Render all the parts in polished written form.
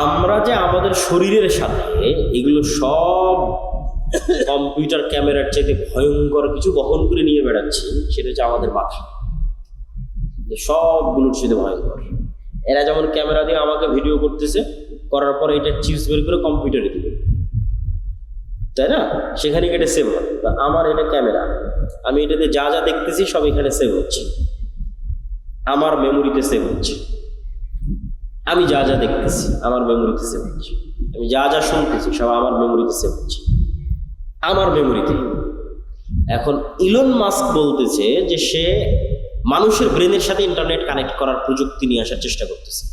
আমরা যে আমাদের শরীরের সাথে এগুলো সব কম্পিউটার ক্যামেরার চাইতে ভয়ঙ্কর কিছু বহন করে নিয়ে বেড়াচ্ছি, সেটা হচ্ছে আমাদের মাথা। সবগুলোর সাথে ভয়ঙ্কর। এরা যেমন ক্যামেরা দিয়ে আমাকে ভিডিও করতেছে, করার পরে এটা চিপস বের করে কম্পিউটারে দিবে, তাই না? সেখানে এটা সেভ হয়। আমার এটা ক্যামেরা, আমি এটাতে যা যা দেখতেছি সব এখানে সেভ হচ্ছে, আমার মেমোরিতে সেভ হচ্ছে। আমি যা যা দেখতেছি আমার মেমোরিতে সেভ হচ্ছে, আমি যা যা শুনতেছি সব আমার মেমোরিতে সেভ হচ্ছে, আমার মেমোরিতে। এখন ইলন মাস্ক বলতেছে যে সে মানুষের ব্রেনের সাথে ইন্টারনেট কানেক্ট করার প্রযুক্তি নিয়ে আসার চেষ্টা করতেছে,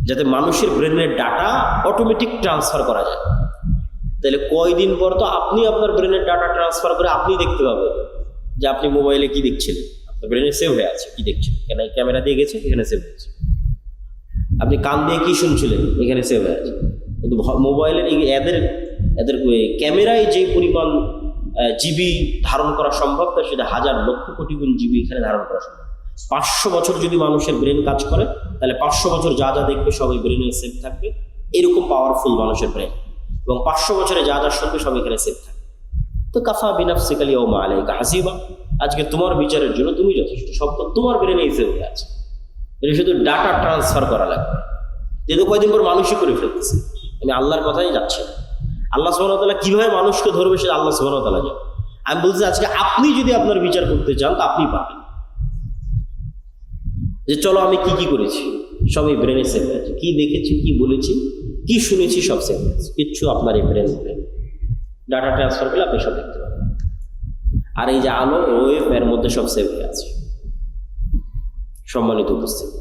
যাতে মানুষের ব্রেনের ডাটা অটোমেটিক ট্রান্সফার করা যায়। তাহলে কয়দিন পর তো আপনি আপনার ব্রেনের ডাটা ট্রান্সফার করে আপনি দেখতে পাবেন যে আপনি মোবাইলে কি দেখছিলেন, আপনার ব্রেনে সেভ হয়ে আছে কি দেখছেন, কেন ক্যামেরা দিয়ে গেছে এখানে সেভ হয়েছে। আপনি কান দিয়ে কি শুনছিলেন এখানে সেভ হয়ে আছে। কিন্তু মোবাইলের এদের ক্যামেরায় যে পরিমাণ জিবি ধারণ করা সম্ভব, তার সেটা হাজার লক্ষ কোটি গুণ জিবি এখানে ধারণ করা সম্ভব। 500 বছর যদি মানুষের ব্রেন কাজ করে, তাহলে 500 বছর যা যা দেখবে সব এই ব্রেনে সেভ থাকবে। এরকম পাওয়ারফুল মানুষের ব্রেন, এবং 500 বছরে যা যা শুনবে সব এখানে সেভ থাকবে। তো কাফা বিনাফসিকা আল-ইয়াওমা আলাইকা হাসিবা, আজকে তোমার বিচারের জন্য তুমি যথেষ্ট, সব তো তোমার ব্রেনেই সেভ হয়ে আছে। এটা শুধু ডাটা ট্রান্সফার করা লাগবে, যেহেতু কয়দিন পর মানুষই করে ফেলতেছে। আমি আল্লাহর কথাই যাচ্ছি না। আল্লাহ সুবহানাহু ওয়া তাআলা কিভাবে মানুষকে ধরবে সেটা আল্লাহ সুবহানাহু ওয়া তাআলা জানেন। আমি বলছি আজকে আপনি যদি আপনার বিচার করতে চান তা আপনি পাবেন, যে চলো আমি কি কি করেছি সব এই ব্রেনে সেভ আছে, কি দেখেছি কি বলেছি কি শুনেছি সব সেভ আছে, কিচ্ছু আপনার এই ব্রেন ডাটা ট্রান্সফার করলে আপনি সব দেখতে পাবেন। আর এই যে আলো ওয়েভ এর মধ্যে সব সেভ হয়ে আছে। সম্মানিত উপস্থিতি,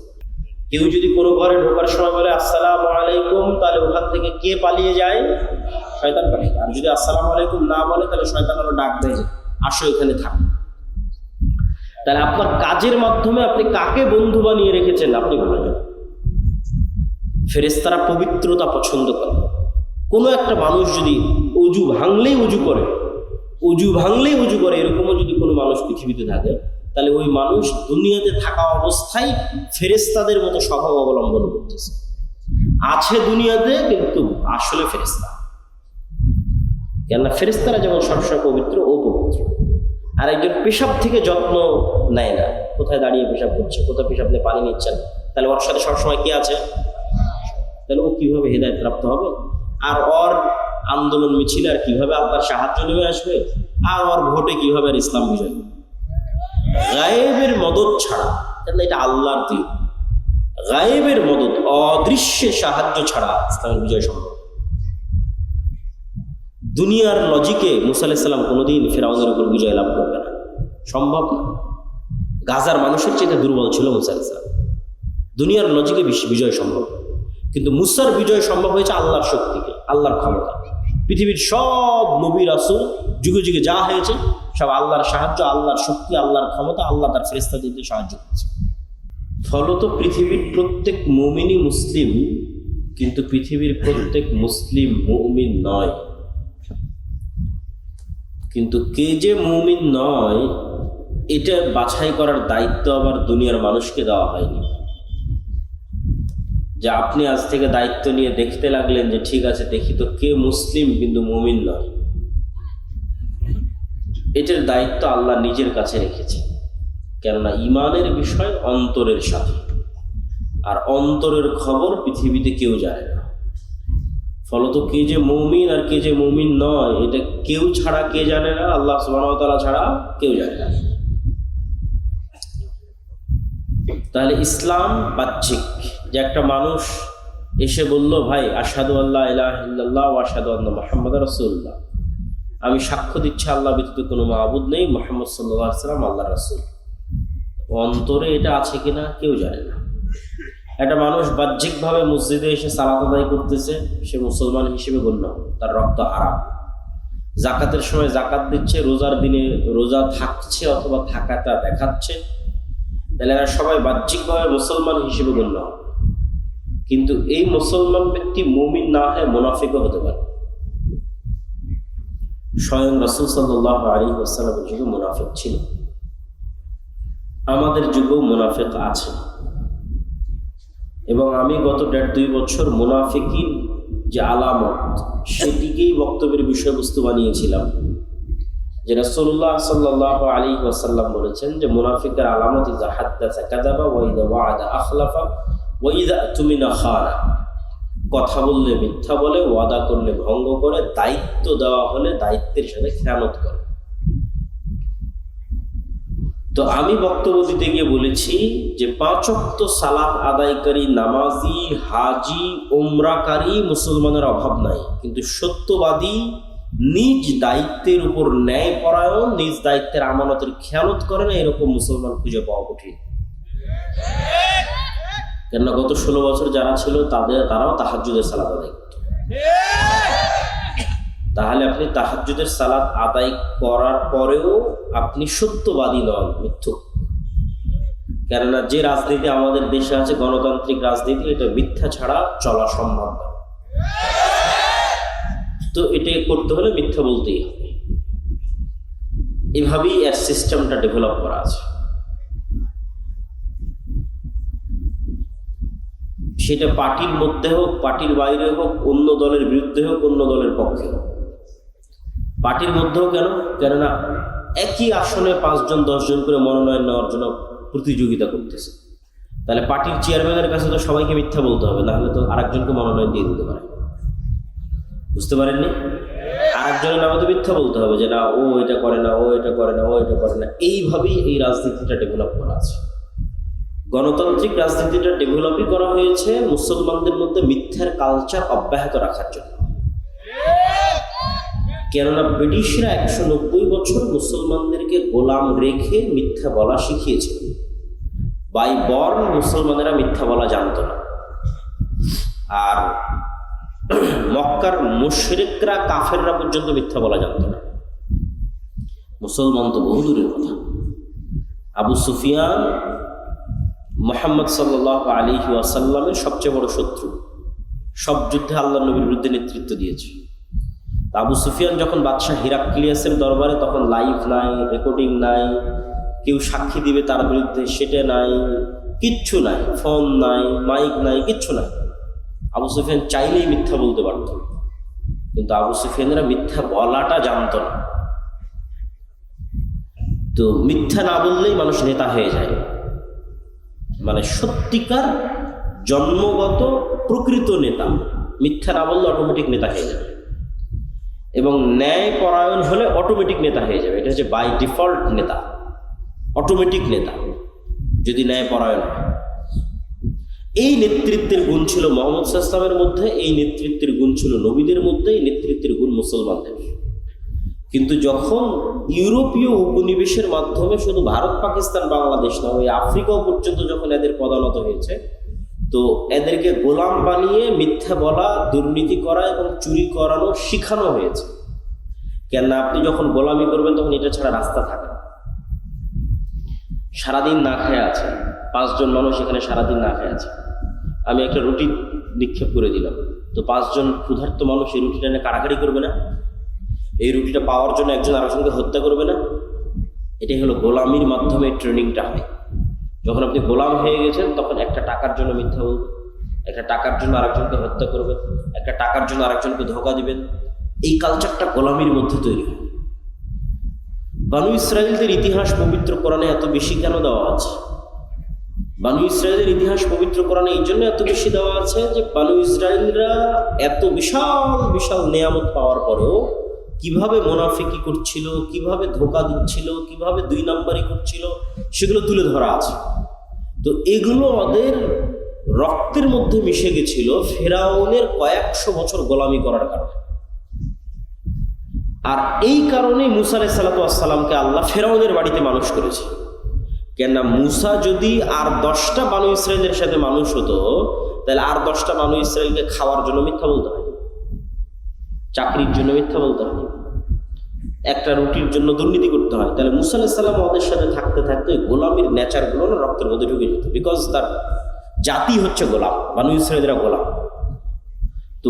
কেউ যদি কোনো ঘরে ঢোকার সময় বলে আসসালামু আলাইকুম, তাহলে ওখান থেকে কে পালিয়ে যায়? শয়তান পালিয়ে। আর যদি আসসালামু আলাইকুম না বলে, তাহলে শয়তান আরো ডাক দেয়, আসো এখানে থাকো। তাহলে আপনার কাজের মাধ্যমে আপনি কাকে বন্ধু বানিয়ে রেখেছেন আপনি বলে যান। ফেরেশতারা পবিত্রতা পছন্দ করে। কোনো একটা মানুষ যদি অজু ভাঙলেই উজু করে এরকমও যদি কোনো মানুষ পৃথিবীতে থাকে, তাহলে ওই মানুষ দুনিয়াতে থাকা অবস্থায় ফেরেশতাদের মতো স্বভাব অবলম্বন করতেছে, আছে দুনিয়াতে কিন্তু আসলে ফেরেশতা। কেননা ফেরেশতারা যেমন সবসময় পবিত্র ও পবিত্র। আর একজন পেশাব থেকে যত্ন নেয় না, কোথায় দাঁড়িয়ে পেশাব করছে, কোথায় পেশাব নিয়ে পানি নিচ্ছেন, তাহলে ওর সাথে সবসময় কি আছে? তাহলে ও কিভাবে হেদায়েত প্রাপ্ত হবে? আর ওর আন্দোলন মিছিলে আর কিভাবে আপনার সাহায্য নেমে আসবে? আর ওর ভোটে কিভাবে আর ইসলাম বিজয় হবে? গায়েবের মদত ছাড়া, কেন এটা আল্লাহর দিন, গায়েবের মদত অদৃশ্যের সাহায্য ছাড়া ইসলামের বিজয় সম্ভব। দুনিয়ার লজিকে মুসা আলাইহিস সালাম কোনোদিন ফিরআউনের উপর বিজয় লাভ করবে না, সম্ভব না। গাজার মানুষের চেয়ে দুর্বল ছিল মুসা আলাইহিস সালাম, দুনিয়ার লজিকে বিজয় সম্ভব। কিন্তু মুসার বিজয় সম্ভব হয়েছে আল্লাহর শক্তিকে, আল্লাহর ক্ষমতা। পৃথিবীর সব নবী রাসূল যুগে যুগে যা হয়েছে সব আল্লাহর সাহায্য, আল্লাহর শক্তি, আল্লাহর ক্ষমতা, আল্লাহ তার ফেরেশতাদেরকে সাহায্য করেছে। ফলত পৃথিবীর প্রত্যেক মুমিনই মুসলিম, কিন্তু পৃথিবীর প্রত্যেক মুসলিম মুমিন নয়। কিন্তু কে যে মুমিন নয় এটা বাছাই করার দায়িত্ব আবার দুনিয়ার মানুষকে দেওয়া হয়নি। যে আপনি আজ থেকে দায়িত্ব নিয়ে দেখতে লাগলেন যে ঠিক আছে দেখি তো কে মুসলিম কিন্তু মুমিন নয়, এটার দায়িত্ব আল্লাহ নিজের কাছে রেখেছে। কেননা ইমানের বিষয় অন্তরের সাথে, আর অন্তরের খবর পৃথিবীতে কেউ জানে না। ফলত কে যে মুমিন আর কে যে মুমিন নয় এটা কেউ ছাড়া কে জানে না, আল্লাহ সুবহানাহু ওয়া তাআলা ছাড়া কেউ জানে না। তাহলে ইসলাম বাহ্যিক, যে একটা মানুষ এসে বলল ভাই আশহাদু আল্লা ইলাহা ইল্লাল্লাহ ওয়া আশহাদু আন্না মুহাম্মাদার রাসূলুল্লাহ, আমি সাক্ষ্য দিচ্ছি আল্লাহ ব্যতীত কোনো মাবুদ নেই, মুহাম্মদ সাল্লাল্লাহু আলাইহি ওয়াসাল্লাম আল্লাহর রাসূল। অন্তরে এটা আছে কিনা কেউ জানে না। একটা মানুষ বাহ্যিকভাবে মসজিদে এসে সালাত আদায় করতেছে, সে মুসলমান হিসেবে গণ্য, তার রক্ত হারাম। জাকাতের সময় জাকাত দিচ্ছে, রোজার দিনে রোজা থাকছে অথবা থাকাটা দেখাচ্ছে, তাহলে এরা সবাই বাহ্যিকভাবে মুসলমান হিসেবে গণ্য। কিন্তু এই মুসলমান ব্যক্তি মুমিন না হয়ে মুনাফিকও হতে পারে। স্বয়ং রাসূল সাল্লাল্লাহু আলাইহি ওয়াসাল্লামের যুগে মুনাফিক ছিল, আমাদের যুগেও মুনাফিক আছে। এবং আমি গত 1.5-2 বছর মুনাফিকির যে আলামত সেটিকেই বক্তব্যের বিষয়বস্তু বানিয়েছিলাম, যে রাসূলুল্লাহ সাল্লাল্লাহু আলাইহি ওয়াসাল্লাম বলেছেন যে মুনাফিকের আলামত ইযা হাদ্দাসা কাযাবা ওয়া ইযা ওয়া'আদা আখলাফা ওয়া ইযা তুমিনা খানা, কথা বললে মিথ্যা বলে, ওয়াদা করলে ভঙ্গ করে, দায়িত্ব দেওয়া হলে দায়িত্বের সাথে খেয়ানত করে। তো আমি বক্তব্য দিতে গিয়ে বলেছি যে 5 ওয়াক্ত সালাত আদায়কারী, নামাজি, হাজি, উমরাকারী মুসলমানের অভাব নাই, কিন্তু সত্যবাদী, নিজ দায়িত্বের উপর ন্যায়পরায়ণ, নিজ দায়িত্বের আমানতের খেয়ানত করে না, এরকম মুসলমান খুঁজে পাওয়া কঠিন। কেননা গত 16 বছর যারা ছিল তারাও তাহাজ্জুদের সালাত আদায় করত। তাহলে আপনি তাহাজ্জুদের সালাত আদায় করার পরেও আপনি সত্যবাদী নন, মিথ্যুক। কেননা যে রাজনীতি আমাদের দেশে আছে, গণতান্ত্রিক রাজনীতি, এটা মিথ্যা ছাড়া চলা সম্ভব না। তো এটা করতে হলে মিথ্যা বলতেই হবে। এভাবেই এর সিস্টেমটা ডেভেলপ করা আছে। সেটা পার্টির মধ্যে হোক, পার্টির বাইরে হোক, অন্য দলের বিরুদ্ধে হোক, অন্য দলের পক্ষে হোক। পার্টির মধ্যেও কেননা একই আসনে 5 জন 10 জন করে মনোনয়ন নেওয়ার জন্য প্রতিযোগিতা করতেছে। তাহলে পার্টির চেয়ারম্যানের কাছে তো সবাইকে মিথ্যা বলতে হবে, নাহলে তো আরেকজনকে মনোনয়ন দিয়ে দিতে পারে। বুঝতে পারেননি? আরেকজনের নামে তো মিথ্যা বলতে হবে যে না, ও এটা করে না, ও এটা করে না, ও এটা করে না। এইভাবেই এই রাজনীতিটা ডেভেলপ করা আছে। গণতান্ত্রিক রাজনীতিটা ডেভেলপই করা হয়েছে মুসলমানদের মধ্যে মিথ্যার কালচার অব্যাহত রাখার জন্য। কেননা ব্রিটিশরা 190 বছর মুসলমানদেরকে গোলাম রেখে মিথ্যা বলা শিখিয়েছিল। বাই বর্ন মুসলমানেরা মিথ্যা বলা জানত না। আর মক্কার মুশরিকরা, কাফেররা পর্যন্ত মিথ্যা বলা জানত না। মুসলমান তো বহু দূরের কথা। আবু সুফিয়ান মুহাম্মদ সাল্লাল্লাহু আলাইহি ওয়াসাল্লামের সবচেয়ে বড় শত্রু, সব যুদ্ধে আল্লাহর নবীর বিরুদ্ধে নেতৃত্ব দিয়েছে। আবু সুফিয়ান যখন বাদশাহ হিরাক্লিয়াসের দরবারে, তখন লাইভ নাই, রেকর্ডিং নাই, কেউ সাক্ষী দিবে তার বিরুদ্ধে সেটা নাই, কিচ্ছু নাই, ফোন নাই, মাইক নাই, কিচ্ছু নাই। আবু সুফিয়ান চাইলেই মিথ্যা বলতে পারত, কিন্তু আবু সুফিয়ানরা মিথ্যা বলাটা জানত না। তো মিথ্যা না বললেই মানুষ নেতা হয়ে যায়, মানে সত্যিকার জন্মগত প্রকৃত নেতা। মিথ্যা না বললে অটোমেটিক নেতা হয়ে যাবে, এবং ন্যায় পরায়ণ হলে অটোমেটিক নেতা হয়ে যাবে। এটা হচ্ছে বাই ডিফল্ট নেতা, অটোমেটিক নেতা যদি ন্যায় পরায়ণ হয়। এই নেতৃত্বের গুণ ছিল মুহাম্মদ সাল্লাল্লাহু আলাইহি ওয়াসাল্লামের মধ্যে, এই নেতৃত্বের গুণ ছিল নবীদের মধ্যে, এই নেতৃত্বের গুণ মুসলমানদের। কিন্তু যখন ইউরোপীয় উপনিবেশের মাধ্যমে শুধু ভারত, পাকিস্তান, বাংলাদেশ না, ওই আফ্রিকাও পর্যন্ত যখন এদের পদানত হয়েছে, তো এদেরকে গোলাম বানিয়ে মিথ্যা বলা, দুর্নীতি করা এবং চুরি করানো শিখানো হয়েছে। কেননা আপনি যখন গোলামি করবেন তখন এটা ছাড়া রাস্তা থাকে না। সারাদিন না খেয়ে আছে 5 জন মানুষ, এখানে সারাদিন না খেয়ে আছে। আমি একটা রুটি নিক্ষেপ করে দিলাম, তো 5 জন ক্ষুধার্ত মানুষ এই রুটিটা নিয়ে কাড়াকাড়ি করবে না? এই রুটিটা পাওয়ার জন্য একজন আরেকজনকে হত্যা করবে না? এটাই হলো গোলামির মাধ্যমে ট্রেনিংটা হয়। যখন আপনি গোলাম হয়ে গেছেন, তখন একটা টাকার জন্য মিথ্যা বলবেন, একটা টাকার জন্য আরেকজনকে হত্যা করবেন, একটা টাকার জন্য আরেকজনকে ধোঁকা দিবেন। এই কালচারটা গোলামির মধ্যে তৈরি হয়। বানু ইসরাইলদের ইতিহাস পবিত্র কোরআনে এত বেশি কেন দেওয়া আছে? বানু ইসরাইলের ইতিহাস পবিত্র কোরআনে এই জন্য এত বেশি দেওয়া আছে যে বানু ইসরাইলরা এত বিশাল বিশাল নেয়ামত পাওয়ার পরেও কিভাবে মুনাফিকি করছিল, কিভাবে ধোঁকা দিচ্ছিল, কিভাবে 2 নাম্বারি করছিল, সেগুলো তুলে ধরা আছে। তো এগুলো ওদের রক্তের মধ্যে মিশে গেছিল ফেরাউনের কয়েকশো বছর গোলামি করার কারণে। আর এই কারণে মুসা আলাইহিস সালাতু ওয়াস সালামকে আল্লাহ ফেরাউনের বাড়িতে মানুষ করেছে। কেননা মুসা যদি আর 10টা বানু ইসরাইলের সাথে মানুষ হতো, তাহলে আর 10টা বানু ইসরাইলকে খাওয়ার জন্য মিথ্যা বলতে হয়, চাকরির জন্য মিথ্যা বলতে হয়, একটা রুটির জন্য দুর্নীতি করতে হয়। তাহলে মুসা আলাইহিস সালাম ওদের সাথে থাকতে থাকতে ওই গোলামির নেচারগুলো না রক্তের মধ্যে ঢুকে যেত। বিকজ তার জাতি হচ্ছে গোলাম, বানু ইসরাইলরা গোলাম। তো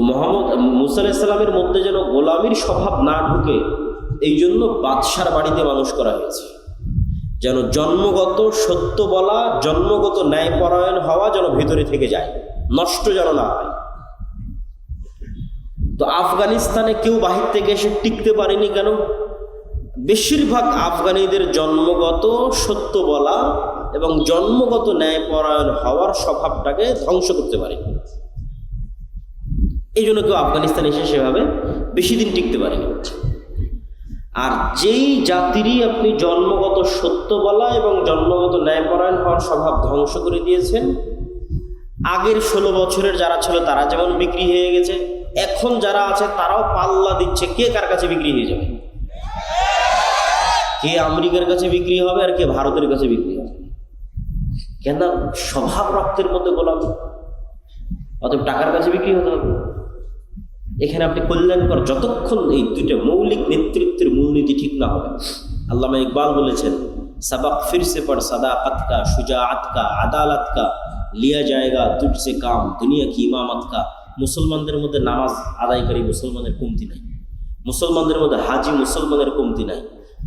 মুসা আলাইহিস সালামের মধ্যে যেন গোলামির স্বভাব না ঢুকে, এই জন্য বাদশার বাড়িতে মানুষ করা হয়েছে, যেন জন্মগত সত্য বলা, জন্মগত ন্যায়পরায়ণ হওয়া যেন ভেতরে থেকে যায়, নষ্ট যেন না হয়। তো আফগানিস্তানে কেউ বাহির থেকে এসে টিকতে পারেনি কেন? বেশিরভাগ আফগানিদের জন্মগত সত্য বলা এবং জন্মগত ন্যায়পরায়ণ হওয়ার স্বভাবটাকে ধ্বংস করতে পারেনি। এই জন্য কেউ আফগানিস্তানে এসে সেভাবে বেশি দিন টিকতে পারেনি। আর যেই জাতিরই আপনি জন্মগত সত্য বলা এবং জন্মগত ন্যায়পরায়ণ হওয়ার স্বভাব ধ্বংস করে দিয়েছেন, আগের 16 বছরের যারা ছিল তারা যেমন বিক্রি হয়ে গেছে, এখন যারা আছে তারাও পাল্লা দিচ্ছে কে কার কাছে বিক্রি হয়ে যাবে, কে আমেরিকার কাছে বিক্রি হবে আর কে ভারতের কাছে বিক্রি হবে। কেন? স্বভাব রক্তের মধ্যে গোলামি, অতএব টাকার কাছে বিক্রি হতে হবে। এখানে আপনি কল্যাণকর যতক্ষণ এই দুইটা মৌলিক নেতৃত্বের মূলনীতি ঠিক না হবে। আল্লামা ইকবাল বলেছেন, সবক ফিরসে পড় সদাকত কা, শুজাআত কা, আদালত কা, লিয়া জায়েগা তুঝসে কাম, দুনিয়া কি ইমামত কা। মুসলমানদের মধ্যে নামাজ আদায়কারী মুসলমানের কমতি নাই, মুসলমানদের মধ্যে হাজি মুসলমানের কমতি নাই,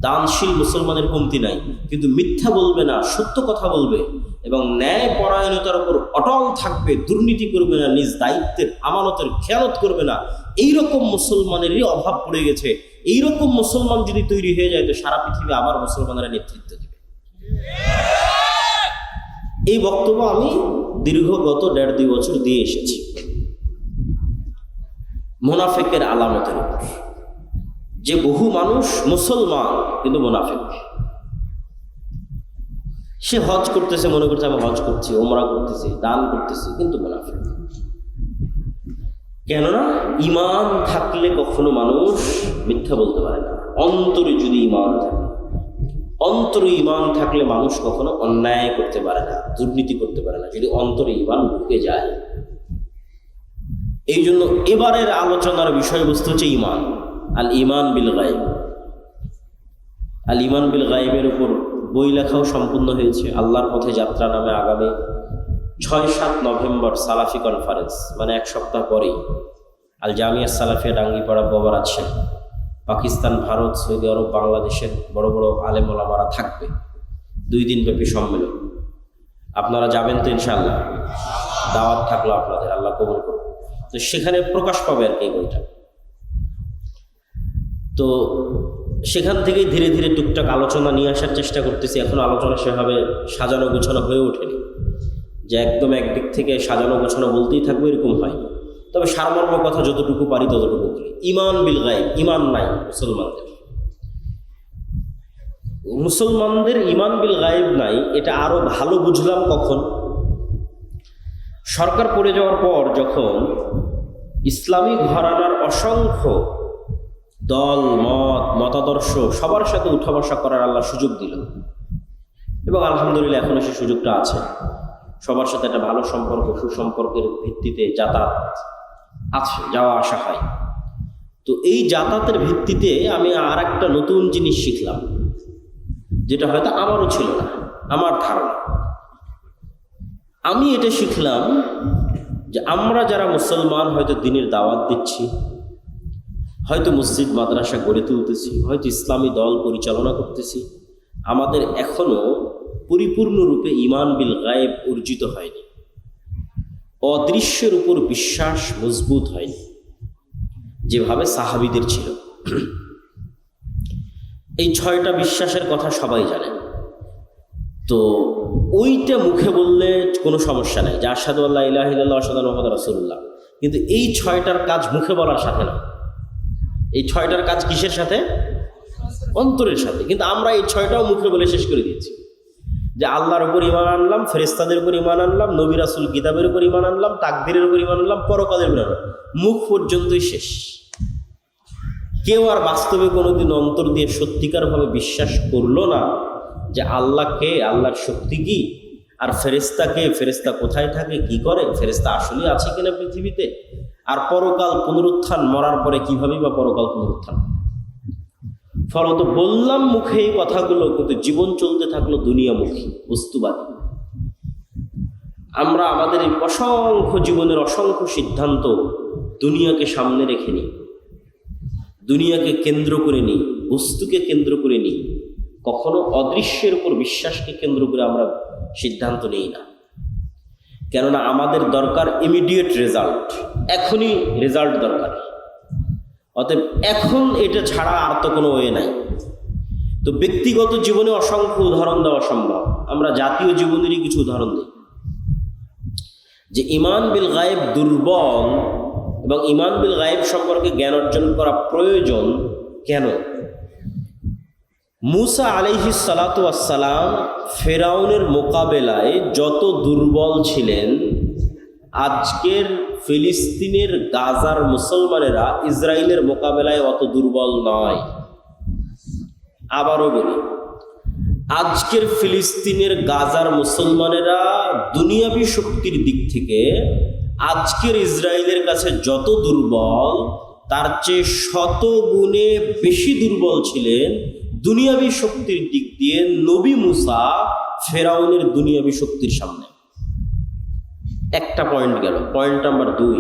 দানশীল মুসলমানের কমতি নাই, কিন্তু মিথ্যা বলবে না, সত্য কথা বলবে এবং ন্যায় পরায়ণতার উপর অটল থাকবে, দুর্নীতি করবে না, নিজ দায়িত্বের আমানতের খেয়ানত করবে না। এইরকম মুসলমানেরই অভাব পড়ে গেছে। এইরকম মুসলমান যদি তৈরি হয়ে যায় তো সারা পৃথিবী আবার মুসলমানেরা নেতৃত্ব দেবে। এই বক্তব্য আমি দীর্ঘগত 1.5-2 বছর দিয়ে এসেছি মুনাফিকের আলামতের উপর, যে বহু মানুষ মুসলমান কিন্তু মুনাফিক। সে হজ করতেছে, মনে করছে আমি হজ করছি, ওমরা করতেছি, দান করতেছি, কিন্তু মুনাফিক। কেননা ঈমান থাকলে কখনো মানুষ মিথ্যা বলতে পারে না। অন্তরে যদি ঈমান থাকে, অন্তরে ঈমান থাকলে মানুষ কখনো অন্যায় করতে পারে না, দুর্নীতি করতে পারে না, যদি অন্তরে ঈমান ঢুকে যায়। এই জন্য এবারের আলোচনার বিষয়বস্তু হচ্ছে ঈমান, আল ঈমান বিল গায়ব। আল ঈমান বিল গায়বের উপর বই লেখাও সম্পূর্ণ হয়েছে। আল্লাহর পথে যাত্রা নামে আগামী 6-7 নভেম্বর সালাফি কনফারেন্স, মানে 1 সপ্তাহ পরেই আল জামিয়া সালাফিয়া ডাঙ্গিপাড়া ববরাত শরীফ, পাকিস্তান, ভারত, সৌদি আরব, বাংলাদেশের বড় বড় আলেম ওলামারা থাকবে। 2 দিন ব্যাপী সম্মেলন। আপনারা যাবেন তো ইনশাআল্লাহ? দাওয়াত থাকলো আপনাদের, আল্লাহ কবুল করুন। তো সেখানে প্রকাশ পাবে আর কি বইটা। তো সেখান থেকেই ধীরে ধীরে টুকটাক আলোচনা নিয়ে আসার চেষ্টা করতেছি। এখন আলোচনা সেভাবে সাজানো গোছানো হয়ে ওঠেনি, যে একদম একদিক থেকে সাজানো গোছানো বলতেই থাকবে এরকম হয়। তবে সারমর্ম কথা যতটুকু পারি ততটুকু বলি। ঈমান বিল গায়ব, ঈমান নাই মুসলমানদের ঈমান বিল গায়ব নাই। এটা আরো ভালো বুঝলাম কখন? সরকার পড়ে যাওয়ার পর যখন ইসলামী ঘরানার অসংখ্য দল, মতাদর্শ সবার সাথে উঠা বসা করার আল্লাহ সুযোগ দিল, এবং আলহামদুলিল্লাহ এখনো সে সুযোগটা আছে। সবার সাথে একটা ভালো সম্পর্ক, সুসম্পর্কের ভিত্তিতে যাতায়াত আছে, যাওয়া আসা হয়। তো এই যাতায়াতের ভিত্তিতে আমি আর একটা নতুন জিনিস শিখলাম, যেটা হয়তো আমারও ছিল না, আমার ধারণা। আমি এটা শিখলাম যে আমরা যারা মুসলমান হয়তো দিনের দাওয়াত দিচ্ছি, হয়তো মসজিদ মাদ্রাসা গড়ে তুলতেছি, হয়তো ইসলামী দল পরিচালনা করতেছি, আমাদের এখনো পরিপূর্ণরূপে ঈমান বিল গায়ব অর্জিত হয়নি। অদৃশ্যের উপর বিশ্বাস মজবুত হয়নি যেভাবে সাহাবীদের ছিল। এই 6টা বিশ্বাসের কথা সবাই জানেন। তো ওইটা মুখে বললে কোনো সমস্যা নেই, যে আশহাদু আল্লা ইলাহা ইল্লাল্লাহ আশহাদু আন্না মুহাম্মাদার রাসূলুল্লাহ, কিন্তু এই 6টার কাজ মুখে বলার সাথে না। এই 6টার কাজ কিসের সাথে? অন্তরের সাথে। কিন্তু আমরা এই 6টাও মুখে বলে শেষ করে দিয়েছি, যে আল্লাহর উপর ঈমান আনলাম, ফেরেশতাদের উপর ঈমান আনলাম, নবী রাসূল কিতাবের উপর ঈমান আনলাম, তাকদীরের উপর ঈমান আনলাম, পরকালের উপর আনলাম। মুখ পর্যন্তই শেষ। কেউ আর বাস্তবে কোনোদিন অন্তর দিয়ে সত্যিকারভাবে বিশ্বাস করলো না যে আল্লাহ কে, আল্লাহর শক্তি কি, আর ফেরেশতা কে, ফেরেশতা কোথায় থাকে, কি করে, ফেরেশতা আসলে আছে কিনা পৃথিবীতে, আর পরকাল পুনরুত্থান, মরার পরে কিভাবেই বা পরকাল পুনরুত্থান। ফলত বললাম মুখে এই কথাগুলো, কিন্তু জীবন চলতে থাকলো দুনিয়ামুখী, বস্তুবাদী। আমরা আমাদের এই অসংখ্য জীবনের অসংখ্য সিদ্ধান্ত দুনিয়াকে সামনে রেখে নিই, দুনিয়াকে কেন্দ্র করে নিই, বস্তুকে কেন্দ্র করে নিই। কখনো অদৃশ্যের উপর বিশ্বাসকে কেন্দ্র করে আমরা সিদ্ধান্ত নিই না, কেননা আমাদের দরকার ইমিডিয়েট রেজাল্ট, এখনই রেজাল্ট দরকার। অতএব এখন এটা ছাড়া আর তো কোনো ওয়ে নাই। তো ব্যক্তিগত জীবনে অসংখ্য উদাহরণ দেওয়া সম্ভব, আমরা জাতীয় জীবনেরই কিছু উদাহরণ দিই। যে ঈমান বিল গায়েব দুর্বল এবং ঈমান বিল গায়েব সম্পর্কে জ্ঞান অর্জন করা প্রয়োজন কেন? মুসা আলাইহিস সালাতু ওয়াস সালাম ফেরাউনের মোকাবেলায় যত দুর্বল ছিলেন, আজকের ফিলিস্তিনের গাজার মুসলমানেরা ইসরায়েলের মোকাবেলায় অত দুর্বল নয়। আবারও বলি, আজকের ফিলিস্তিনের গাজার মুসলমানেরা দুনিয়াবী শক্তির দিক থেকে আজকের ইসরায়েলের কাছে যত দুর্বল, তার চেয়ে শত গুণে বেশি দুর্বল ছিলেন দুনিয়াবী শক্তির দিক দিয়ে নবী মুসা ফেরাউনের দুনিয়াবী শক্তির সামনে। একটা পয়েন্ট গেল। পয়েন্ট নাম্বার 2,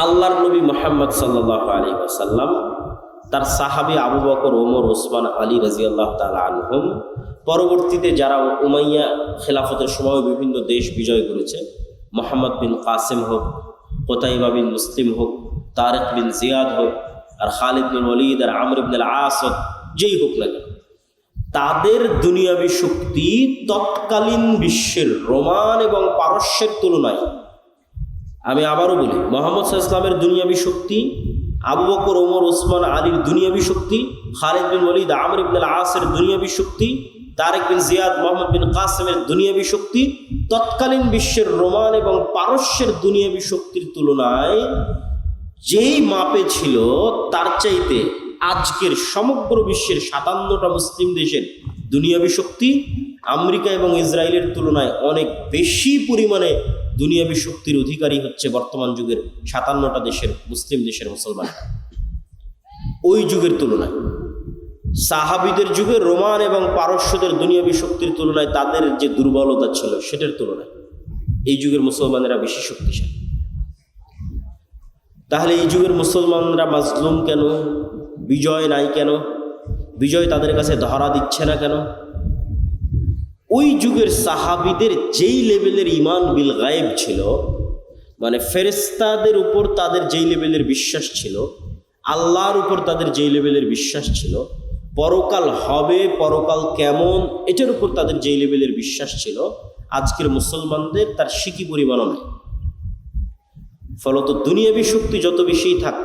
আল্লাহর নবী মুহাম্মদ সাল্লাল্লাহু আলাইহি ওয়াসাল্লাম তার সাহাবী আবু বকর, ওমর, ওসমান, আলী রাদিয়াল্লাহু তাআলা আনহুম, পরবর্তীতে যারা উমাইয়া খেলাফতের সময় বিভিন্ন দেশ বিজয় করেছে, মোহাম্মদ বিন কাসেম হোক, কোতাইবা বিন মুসলিম হোক, তারেক বিন জিয়াদ হোক, আর খালিদ বিন ওয়ালিদ, আর আমর ইবনে আল-আস হোক, যেই হোক না কেন, তাদের দুনিয়াবী শক্তি তৎকালীন বিশ্বের রোমান এবং পারস্যের তুলনায়, আমি আবারও বলি, মুহাম্মদ সাল্লাল্লাহু আলাইহি ওয়াসাল্লামের দুনিয়াবী শক্তি, আবু বকর, ওমর, ওসমান, আলীর দুনিয়াবী শক্তি, খালিদ বিন ওয়ালিদ, আমর ইবনে আল-আসের দুনিয়াবী শক্তি, তারেক বিন জিয়াদ, মোহাম্মদ বিন কাসেমের দুনিয়াবী শক্তি তৎকালীন বিশ্বের রোমান এবং পারস্যের দুনিয়াবী শক্তির তুলনায় যেই মাপে ছিল, তার চাইতে আজকের সমগ্র বিশ্বের 57টা মুসলিম দেশের দুনিয়াবী শক্তি আমেরিকা এবং ইসরায়েলের তুলনায় অনেক বেশি পরিমাণে দুনিয়াবী শক্তির অধিকারী হচ্ছে বর্তমান যুগের 57টা দেশের মুসলিম দেশের মুসলমানরা। ওই যুগের তুলনায়, সাহাবীদের যুগে রোমান এবং পারস্যদের দুনিয়াবী শক্তির তুলনায় তাদের যে দুর্বলতা ছিল, সেটার তুলনায় এই যুগের মুসলমানেরা বেশি শক্তিশালী। তাহলে এই যুগের মুসলমানরা মাজলুম কেন? বিজয় নাই কেন? বিজয় তাদের কাছে ধরা দিচ্ছে না কেন? ওই যুগের সাহাবীদের যেই লেভেলের ঈমান বিল গায়েব ছিল, মানে ফেরেশতাদের উপর তাদের যেই লেভেলের বিশ্বাস ছিল, আল্লাহর উপর তাদের যেই লেভেলের বিশ্বাস ছিল, পরকাল হবে, পরকাল কেমন, এটার উপর তাদের যেই লেভেলের বিশ্বাস ছিল, আজকের মুসলমানদের তার সিকি পরিমাণও নাই। ফলত দুনিয়াবী শক্তি যত বেশিই থাক,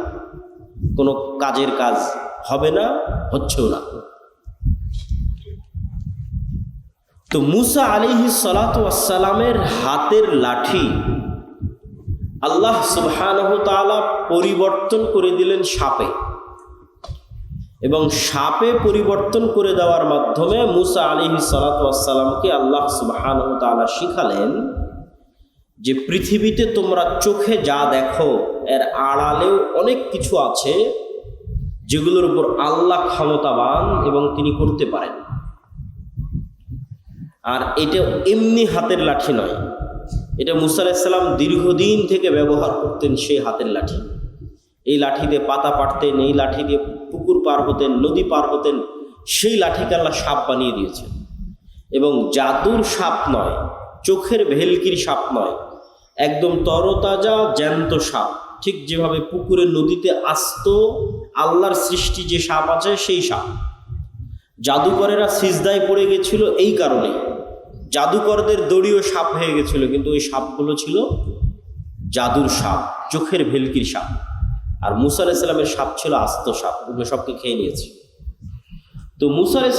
কোনো কাজের কাজ হবে না, হচ্ছেও না। তো মুসা আলাইহিস সালাতু ওয়াস সালামের হাতের লাঠি আল্লাহ সুবহানাহু তাআলা পরিবর্তন করে দিলেন সাপে, এবং সাপে পরিবর্তন করে দেওয়ার মাধ্যমে মুসা আলাইহিস সালাতু ওয়াস সালামকে আল্লাহ সুবহানাহু তাআলা শিখালেন যে পৃথিবীতে তোমরা চোখে যা দেখো, এর আড়ালেও অনেক কিছু আছে যেগুলোর উপর আল্লাহ ক্ষমতাবান এবং তিনি করতে পারেন। আর এটা এমনি হাতের লাঠি নয়, এটা মুসা আলাইহিস সালাম দীর্ঘদিন থেকে ব্যবহার করতেন সেই হাতের লাঠি। এই লাঠি দিয়ে পাতা পাড়তেন, এই লাঠি দিয়ে পুকুর পার হতেন, নদী পার হতেন, সেই লাঠিকে আল্লাহ সাপ বানিয়ে দিয়েছেন। এবং জাদুর সাপ নয়, চোখের ভেলকির সাপ নয়, একদম তরতাজা জ্যান্ত সাপ। ঠিক যেভাবে পুকুরের নদীতে আস্ত আল্লাহর সৃষ্টি যে সাপ আছে, সেই সাপ। জাদুকরেরা সিজদায় পড়ে গেছিল এই কারণে, জাদুকরদের দড়িও সাপ হয়ে গেছিল, কিন্তু ওই সাপগুলো ছিল জাদুর সাপ, চোখের ভেলকির সাপ। আর মুসা আলাইহিস সালামের সাপ ছিল আস্ত সাপ, ওগুলো সবকে খেয়ে নিয়েছে। তো মুসা আলাইহিস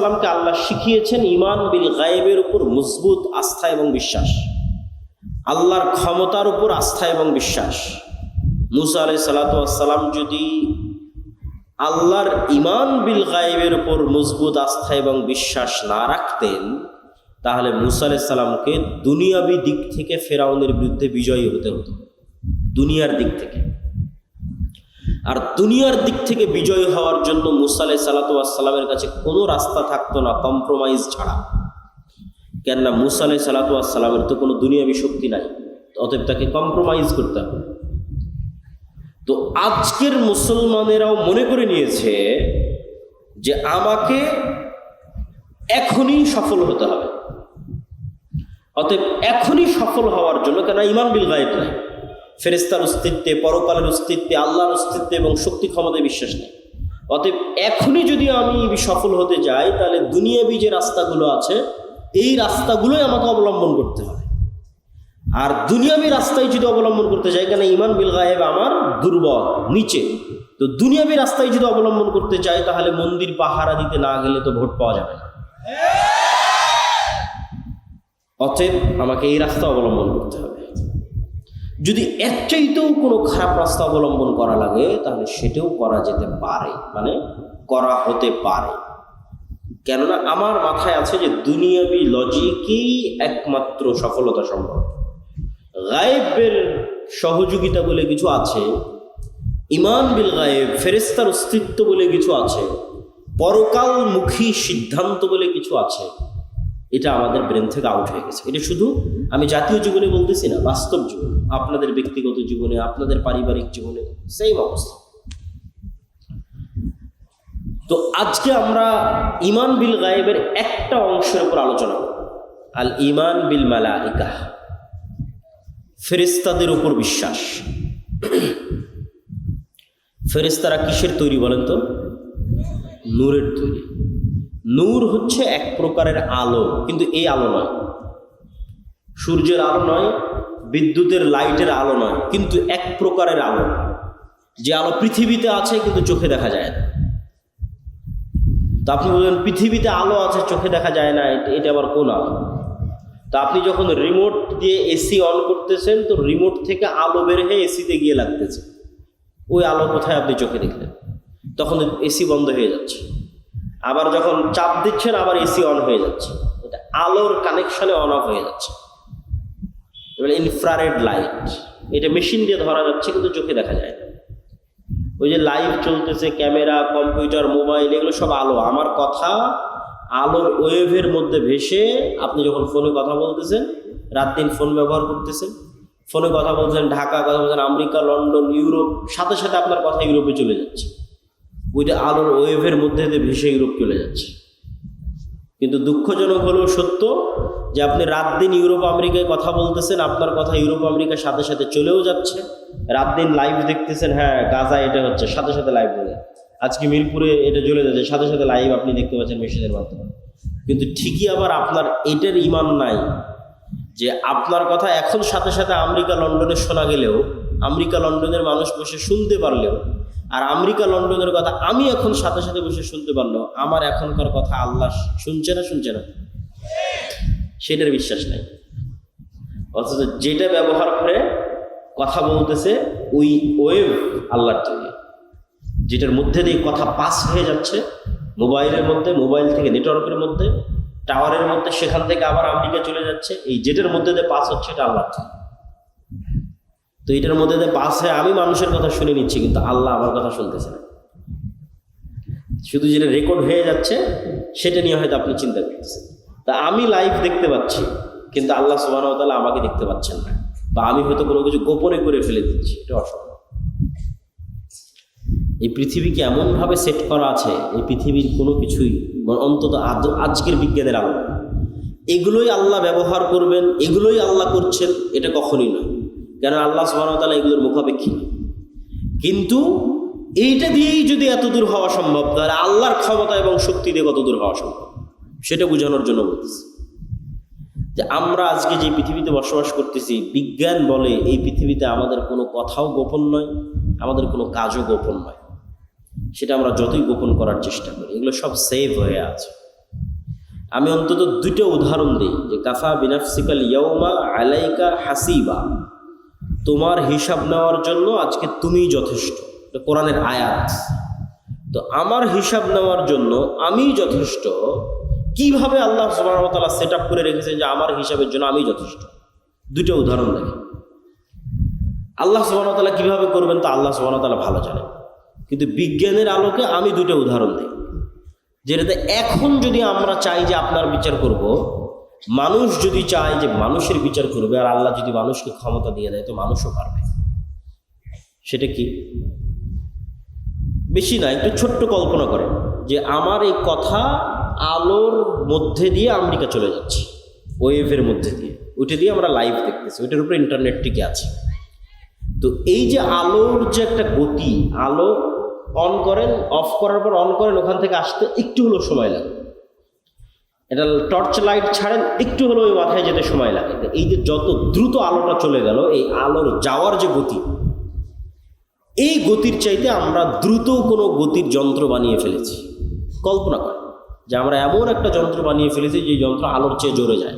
সালামকে আল্লাহ শিখিয়েছেন ঈমান বিল গায়েবের উপর মজবুত আস্থা এবং বিশ্বাস, আল্লাহর ক্ষমতার উপর আস্থা এবং বিশ্বাস। মুসা আলাইহিস সালাম যদি আল্লাহর ঈমান বিল গায়েবের উপর মজবুত আস্থা এবং বিশ্বাস না রাখতেন, তাহলে মুসা আলাইহিস সালামকে দুনিয়াবী দিক থেকে ফেরাউনের বিরুদ্ধে বিজয়ী হতে হতো, দুনিয়ার দিক থেকে। আর দুনিয়ার দিক থেকে বিজয়ী হওয়ার জন্য মুসা আলাইহিস সালামের কাছে কোনো রাস্তা থাকতো না কম্প্রোমাইজ ছাড়া। কেননা মুসা আলাইহিস সালামের তো কোনো দুনিয়াবী শক্তি নাই, অতএব তাকে কম্প্রোমাইজ করতে হবে। তো আজকের মুসলমানেরাও মনে করে নিয়েছে যে আমাকে এখনই সফল হতে হবে। অতএব এখনই সফল হওয়ার জন্য, কেন ঈমান বিল গায়েব নাই, ফেরেশতার অস্তিত্বে, পরকালের অস্তিত্বে, আল্লাহর অস্তিত্বে এবং শক্তি ক্ষমতায় বিশ্বাস নেই। অতএব এখনই যদি আমি সফল হতে যাই, তাহলে দুনিয়াবি যে রাস্তাগুলো আছে এই রাস্তাগুলোই আমাকে অবলম্বন করতে হবে। আর দুনিয়াবি রাস্তায় যদি অবলম্বন করতে যাই, কেন ঈমান বিল গায়েব আমার দুর্বল, নিচে, তো দুনিয়াবি রাস্তায় যদি অবলম্বন করতে চাই, তাহলে মন্দির পাহারা দিতে না গেলে তো ভোট পাওয়া যাবে না। অতএব আমাকে এই রাস্তা অবলম্বন করতে হবে। যদি এর চাইতেও কোনো খারাপ রাস্তা অবলম্বন করা লাগে, তাহলে সেটাও করা যেতে পারে, মানে করা হতে পারে। কেননা আমার মাথায় আছে যে দুনিয়াবি লজিকেই একমাত্র সফলতা সম্ভব। গায়েবের সহযোগিতা বলে কিছু আছে, ঈমান বিল গায়েব, ফেরেশতার অস্তিত্ব বলে কিছু আছে, পরকালমুখী সিদ্ধান্ত বলে কিছু আছে, এটা আমাদের ব্রেন থেকে আউট হয়ে গেছে। এটা শুধু আমি জাতীয় জীবনে বলতেছি না, বাস্তব জীবনে, আপনাদের ব্যক্তিগত জীবনে, আপনাদের পারিবারিক জীবনে সেম অবস্থা। তো আজকে আমরা ঈমান বিল গায়েবের একটা অংশের উপর আলোচনা করব, আল ঈমান বিল মালাইকা, ফেরেশতাদের উপর বিশ্বাস। ফেরেশতারা কিসের তৈরি বলেন তো? নূরের তৈরি। নূর হচ্ছে এক প্রকারের আলো, কিন্তু এই আলো নয়, সূর্যের আলো নয়, বিদ্যুতের লাইটের আলো নয়, কিন্তু এক প্রকারের আলো, যে আলো পৃথিবীতে আছে কিন্তু চোখে দেখা যায় না। তো আপনি বলবেন পৃথিবীতে আলো আছে চোখে দেখা যায় না, এটা আবার কোন আলো? তা আপনি যখন রিমোট দিয়ে এসি অন করতেছেন, তো রিমোট থেকে আলো বের হয়ে এসিতে গিয়ে লাগতেছে, ওই আলো কোথায় আপনি চোখে দেখলেন? তখন এসি বন্ধ হয়ে যাচ্ছে। আবার যখন চাপ দিচ্ছেন, আবার এসি অন হয়ে যাচ্ছে, এটা আলোর কানেকশনে অন অফ হয়ে যাচ্ছে। এবার ইনফ্রারেড লাইট, এটা মেশিন দিয়ে ধরা যাচ্ছে কিন্তু চোখে দেখা যায় না। ওই যে লাইভ চলতেছে, ক্যামেরা, কম্পিউটার, মোবাইল, এগুলো সব আলো। আমার কথা আলোর ওয়েভের মধ্যে ভেসে, আপনি যখন ফোনে কথা বলতেছেন, রাত দিন ফোন ব্যবহার করতেছেন, ফোনে কথা বলছেন, ঢাকা কথা বলছেন, আমেরিকা, লন্ডন, ইউরোপ, সাথে সাথে আপনার কথা ইউরোপে চলে যাচ্ছে। ওইটা আলোর ওয়েভের মধ্যে দিয়ে ভেসে ইউরোপ চলে যাচ্ছে। কিন্তু দুঃখজনক হলেও সত্য যে আপনি রাত দিন ইউরোপ আমেরিকায় কথা বলতেছেন, আপনার কথা ইউরোপ আমেরিকার সাথে সাথে চলেও যাচ্ছে। রাত দিন লাইভ দেখতেছেন, হ্যাঁ গাজা এটা হচ্ছে, সাথে সাথে লাইভ দেবে। আজকে মিরপুরে এটা চলে যাচ্ছে, সাথে সাথে লাইভ আপনি দেখতে পাচ্ছেন মেশিনের মাধ্যমে। কিন্তু ঠিকই আবার আপনার এটার ঈমান নাই যে আপনার কথা এখন সাথে সাথে আমেরিকা, লন্ডনে শোনা গেলেও, আমেরিকা, লন্ডনের মানুষ বসে শুনতে পারলেও, আর আমেরিকা, লন্ডনের কথা আমি এখন সাথে সাথে বসে শুনতে পারলেও, আমার এখনকার কথা আল্লাহ শুনছে না, সেটার বিশ্বাস নাই। অথচ যেটা ব্যবহার করে কথা বলতেছে, ওই ওয়েভ আল্লাহর তৈরি, যেটার মধ্যে দিয়ে কথা পাস হয়ে যাচ্ছে মোবাইলের মধ্যে, মোবাইল থেকে নেটওয়ার্কের মধ্যে, টাওয়ারের মধ্যে, সেখান থেকে আবার আমেরিকা চলে যাচ্ছে, এই যেটার মধ্যে দিয়ে পাস হচ্ছে এটা আল্লাহর তৈরি। তো এটার মধ্যে দিয়ে পাস হয়ে আমি মানুষের কথা শুনে নিচ্ছি, কিন্তু আল্লাহ আমার কথা শুনতেছে না। শুধু যেটা রেকর্ড হয়ে যাচ্ছে সেটা নিয়ে হয়তো আপনি চিন্তা করতেছেন। তা আমি লাইভ দেখতে পাচ্ছি, কিন্তু আল্লাহ সুবহানাহু ওয়া তাআলা আমাকে দেখতে পাচ্ছেন না, বা আমি হয়তো কোনো কিছু গোপনে করে ফেলে দিচ্ছি, এটা অসম্ভব। এই পৃথিবীকে এমনভাবে সেট করা আছে, এই পৃথিবীর কোনো কিছুই, অন্তত আজকের বিজ্ঞানের আলো, এগুলোই আল্লাহ ব্যবহার করবেন, এগুলোই আল্লাহ করছেন, এটা কখনোই নয়। কেন? আল্লাহ সুবহানাহু ওয়া তাআলা এগুলোর মুখাপেক্ষী নয়। কিন্তু এইটা দিয়েই যদি এত দূর হওয়া সম্ভব, তাহলে আল্লাহর ক্ষমতা এবং শক্তি দিয়ে কত দূর হওয়া সম্ভব, সেটা বোঝানোর জন্য বলতেছি যে আমরা আজকে যে পৃথিবীতে বসবাস করতেছি, বিজ্ঞান বলে এই পৃথিবীতে আমাদের কোনো কথাও গোপন নয়, আমাদের কোনো কাজও গোপন নয়। সেটা আমরা যতই গোপন করার চেষ্টা করি, এগুলো সব সেভ হয়ে আছে। আমি অন্তত দুটো উদাহরণ দিই, যে কাফা বিনাফসিকাল ইয়াউমা আলাইকা হাসিবা, তোমার হিসাব নেওয়ার জন্য আজকে তুমিই যথেষ্ট। এটা কোরআনের আয়াত। তো আমার হিসাব নেওয়ার জন্য আমি যথেষ্ট। কিভাবে আল্লাহ সুবহানাহু ওয়া তাআলা সেট আপ করে রেখেছেন যে আমার হিসাবের জন্য আমি যথেষ্ট? দুটো উদাহরণ দেখেন। আল্লাহ সুবহানাহু ওয়া তাআলা কিভাবে করবেন তা আল্লাহ সুবহানাহু ওয়া তাআলা ভালো জানেন, কিন্তু বিজ্ঞানের আলোকে আমি দুটো উদাহরণ দিই, যেটাতে এখন যদি আমরা চাই যে আপনার বিচার করব, মানুষ যদি চায় যে মানুষের বিচার করবে, আর আল্লাহ যদি মানুষকে ক্ষমতা দিয়ে দেয়, তো মানুষও পারবে। সেটা কি? বেশি না, একটু ছোট্ট কল্পনা করেন। যে আমার এই কথা আলোর মধ্যে দিয়ে আমেরিকা চলে যাচ্ছে, ওয়েভের মধ্যে দিয়ে, ওইটা দিয়ে আমরা লাইভ দেখতেছি, ওইটার উপরে ইন্টারনেট টিকে আছে। তো এই যে আলোর যে একটা গতি, আলো অন করেন, অফ করার পর অন করেন, ওখান থেকে আসতে একটু হলেও সময় লাগে। এটা টর্চ লাইট ছাড়েন, একটু হলেও ওই মাথায় যেতে সময় লাগে। তো এই যে যত দ্রুত আলোটা চলে গেল, এই আলোর যাওয়ার যে গতি, এই গতির চাইতে আমরা দ্রুত কোনো গতির যন্ত্র বানিয়ে ফেলেছি। কল্পনা করেন যে আমরা এমন একটা যন্ত্র বানিয়ে ফেলেছি যে যন্ত্র আলোর চেয়ে জোরে যায়।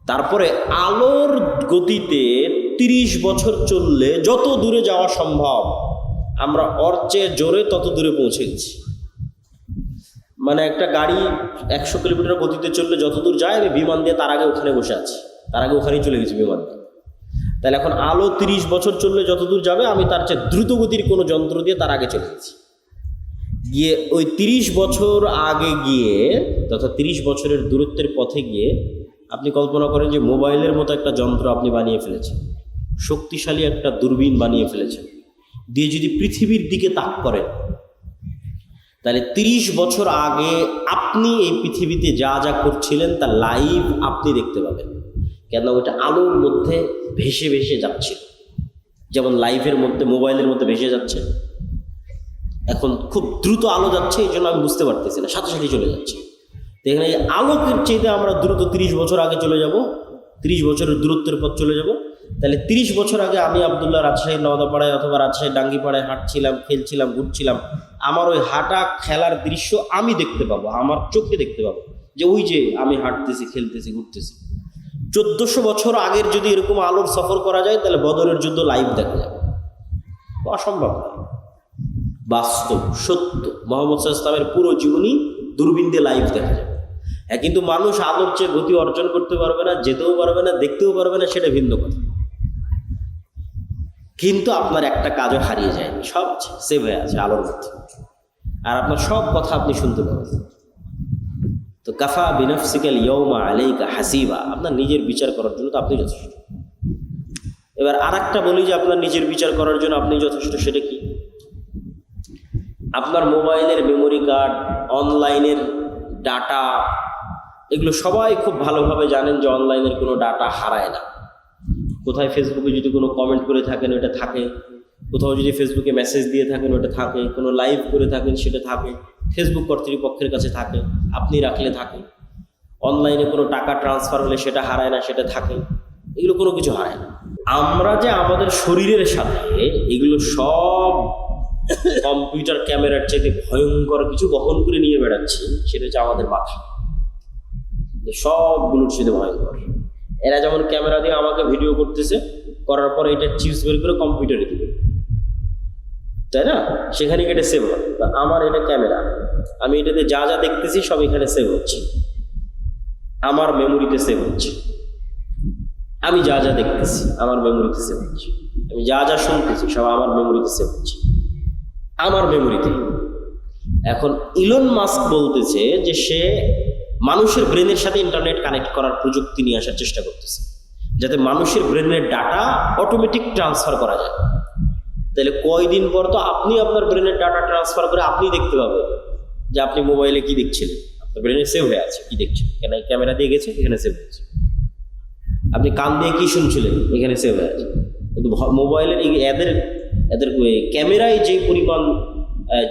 তারপরে আলোর গতিতে 30 বছর চললে যত দূরে যাওয়া সম্ভব, আমরা ওর চেয়ে জোরে তত দূরে পৌঁছে গেছি। মানে একটা গাড়ি 100 কিলোমিটার গতিতে চললে যত দূর যায়, আমি বিমান দিয়ে তার আগে ওখানে বসে আছি, তার আগে ওখানেই চলে গেছি বিমান দিয়ে। তাহলে এখন আলো 30 বছর চললে যত দূর যাবে, আমি তার চেয়ে দ্রুত গতির কোনো যন্ত্র দিয়ে তার আগে চলে গেছি। গিয়ে ওই 30 বছর আগে গিয়ে, তথা 30 বছরের দূরত্বের পথে গিয়ে আপনি কল্পনা করেন যে মোবাইলের মতো একটা যন্ত্র আপনি বানিয়ে ফেলেছেন, শক্তিশালী একটা দূরবীন বানিয়ে ফেলেছেন, দিয়ে যদি পৃথিবীর দিকে তাক করেন, তাহলে 30 বছর আগে আপনি এই পৃথিবীতে যা যা করছিলেন তা লাইভ আপনি দেখতে পাবেন। কেন? ওইটা আলোর মধ্যে ভেসে ভেসে যাচ্ছে, যেমন লাইভের মধ্যে, মোবাইলের মধ্যে ভেসে যাচ্ছে। এখন খুব দ্রুত আলো যাচ্ছে, এই জন্য আমি বুঝতে পারতেছি না, সাথে সাথে চলে যাচ্ছে। তো এখানে এই আলোকের চাইতে আমরা দ্রুত 30 বছর আগে চলে যাব, 30 বছরের দূরত্বের পথ চলে যাব। তাহলে 30 বছর আগে আমি আবদুল্লাহ রাজশাহীর নওদাপাড়ায় অথবা রাজশাহীর ডাঙ্গিপাড়ায় হাঁটছিলাম, খেলছিলাম, ঘুরছিলাম, আমার ওই হাঁটা খেলার দৃশ্য আমি দেখতে পাবো, আমার চোখে দেখতে পাবো, যে ওই যে আমি হাঁটতেছি, খেলতেছি, ঘুরতেছি। 1400 বছর আগের যদি এরকম আলোর সফর করা যায়, তাহলে বদরের যুদ্ধ লাইভ দেখা যাবে। অসম্ভব নয়, বাস্তব সত্য। মুহাম্মদ সাল্লাল্লাহু আলাইহি ওয়াসাল্লামের পুরো জীবনী দূরবীন দিয়ে লাইভ দেখা যাবে। হ্যাঁ, কিন্তু মানুষ আলোর চেয়ে গতি অর্জন করতে পারবে না, যেতেও পারবে না, দেখতেও পারবে না, সেটা ভিন্ন কথা। কিন্তু আপনার একটা কাজও হারিয়ে যায়নি, সব আছে, সেভ হয়ে আছে আলোর মধ্যে, আর আপনার সব কথা আপনি শুনতে পাবেন। তো কাফা বিনফসিকাল ইয়াউমা আলাইকা হাসিবা, আপনার নিজের বিচার করার জন্য তো আপনি যথেষ্ট। এবার আর একটা বলি যে আপনার নিজের বিচার করার জন্য আপনি যথেষ্ট, সেটা কি? আপনার মোবাইলের মেমোরি কার্ড, অনলাইনের ডাটা, এগুলো সবাই খুব ভালোভাবে জানেন যে অনলাইনের কোনো ডাটা হারায় না। কোথায় ফেসবুকে যদি কোনো কমেন্ট করে থাকেন ওটা থাকে, কোথাও যদি ফেসবুকে মেসেজ দিয়ে থাকেন ওটা থাকে, কোনো লাইভ করে থাকেন সেটা থাকে, ফেসবুক কর্তৃপক্ষের কাছে থাকে, আপনি রাখলে থাকে। অনলাইনে কোনো টাকা ট্রান্সফার হলে সেটা হারায় না, সেটা থাকে। এগুলো কোনো কিছু হারায় না। আমরা যে আমাদের শরীরের সাথে এগুলো সব কম্পিউটার ক্যামেরার চাইতে ভয়ঙ্কর কিছু বহন করে নিয়ে বেড়াচ্ছি, সেটা হচ্ছে আমাদের মাথা। সবগুলোর সাথে ভয়ঙ্কর। এরা যেমন ক্যামেরা দিয়ে আমাকে ভিডিও করতেছে, করার পর এটা চিপস বের করে কম্পিউটারে দিবে, তাই না? সেখানে এটা সেভ হয়। আমার এটা ক্যামেরা, আমি এটাতে যা যা দেখতেছি সব এখানে সেভ হচ্ছে, আমার মেমোরিতে সেভ হচ্ছে। আমি যা যা দেখতেছি আমার মেমোরিতে সেভ হচ্ছে, আমি যা যা শুনতেছি সব আমার মেমোরিতে সেভ হচ্ছে, আমার মেমোরিতে। এখন ইলন মাস্ক বলতেছে যে সে মানুষের ব্রেনের সাথে ইন্টারনেট কানেক্ট করার প্রযুক্তি নিয়ে আসার চেষ্টা করতেছে, যাতে মানুষের ব্রেনের ডাটা অটোমেটিক ট্রান্সফার করা যায়। তাহলে কয়দিন পর তো আপনি আপনার ব্রেনের ডাটা ট্রান্সফার করে আপনি দেখতে পাবেন যে আপনি মোবাইলে কি দেখছিলেন, আপনার ব্রেনে সেভ হয়ে আছে কি দেখছেন, কেন ক্যামেরা দিয়ে গেছে এখানে সেভ হয়েছে। আপনি কান দিয়ে কি শুনছিলেন এখানে সেভ হয়ে আছে। কিন্তু মোবাইলের এদের ক্যামেরায় যে পরিমাণ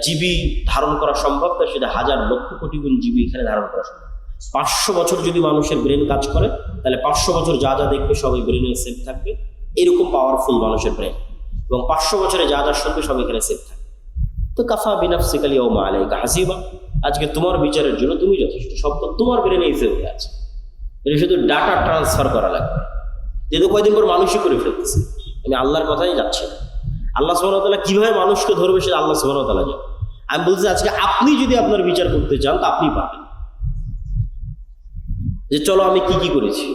জিবি ধারণ করা সম্ভব, তা সেটা হাজার লক্ষ কোটি গুণ জিবি এখানে ধারণ করা সম্ভব। 500 বছর যদি মানুষের ব্রেন কাজ করে, তাহলে 500 বছর যা যা দেখবে সব এই ব্রেনে সেভ থাকবে। এরকম পাওয়ারফুল মানুষের ব্রেন, এবং 500 বছরে যা যা শুনবে সব এখানে সেভ থাকবে। তো কাফা বিনাফসিকা আল-ইয়াওমা আলাইকা হাসিবা, আজকে তোমার বিচারের জন্য তুমি যথেষ্ট, সব তো তোমার ব্রেনেই সেভ হয়ে আছে। এটা শুধু ডাটা ট্রান্সফার করা লাগবে, যেহেতু কয়দিন পর মানুষই করে ফেলতেছে। আমি আল্লাহর কথাই যাচ্ছি না। আল্লাহ সুবহানাহু ওয়া তাআলা কিভাবে মানুষকে ধরবে সেটা আল্লাহ সুবহানাহু ওয়া তাআলা জানেন। আমি বলছি আজকে আপনি যদি আপনার বিচার করতে চান তা আপনি পাবেন, যে চলো আমি কি কি করেছি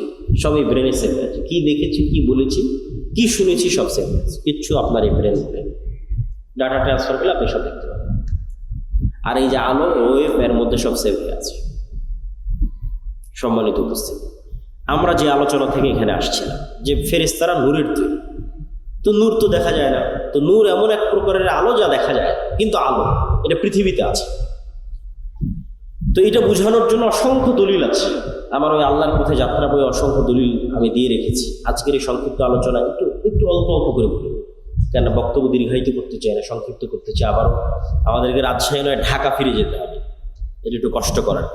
সব এই ব্রেনে সেভ হয়ে আছে, কি দেখেছি, কি বলেছি, কি শুনেছি, সব সেভ হয়ে আছে। কিচ্ছু আপনার এই ব্রেন ডাটা ট্রান্সফার করলে আপনি সব দেখতে পাবেন। আর এই যে আলো ওয়েভ, এর মধ্যে সব সেভ হয়ে আছে। সম্মানিত উপস্থিতি, আমরা যে আলোচনা থেকে এখানে আসছিলাম যে ফেরেশতারা নূরের তৈরি, তো নূর তো দেখা যায় না। তো নূর এমন এক প্রকারের আলো যা দেখা যায়, কিন্তু আলো এটা পৃথিবীতে আছে। তো এটা বোঝানোর জন্য অসংখ্য দলিল আছে। আমার ওই আল্লাহর পথে যাত্রা বই অসংখ্য দলিল আমি দিয়ে রেখেছি। আজকের এই সংক্ষিপ্ত আলোচনা একটু অল্প অল্প করে বলি, কেন বক্তব্য দীর্ঘায়িত করতে চাই না, সংক্ষিপ্ত করতে চাই। আবার আমাদেরকে রাজশাহী নয় ঢাকা ফিরে যেতে হবে, এটা একটু কষ্ট করার।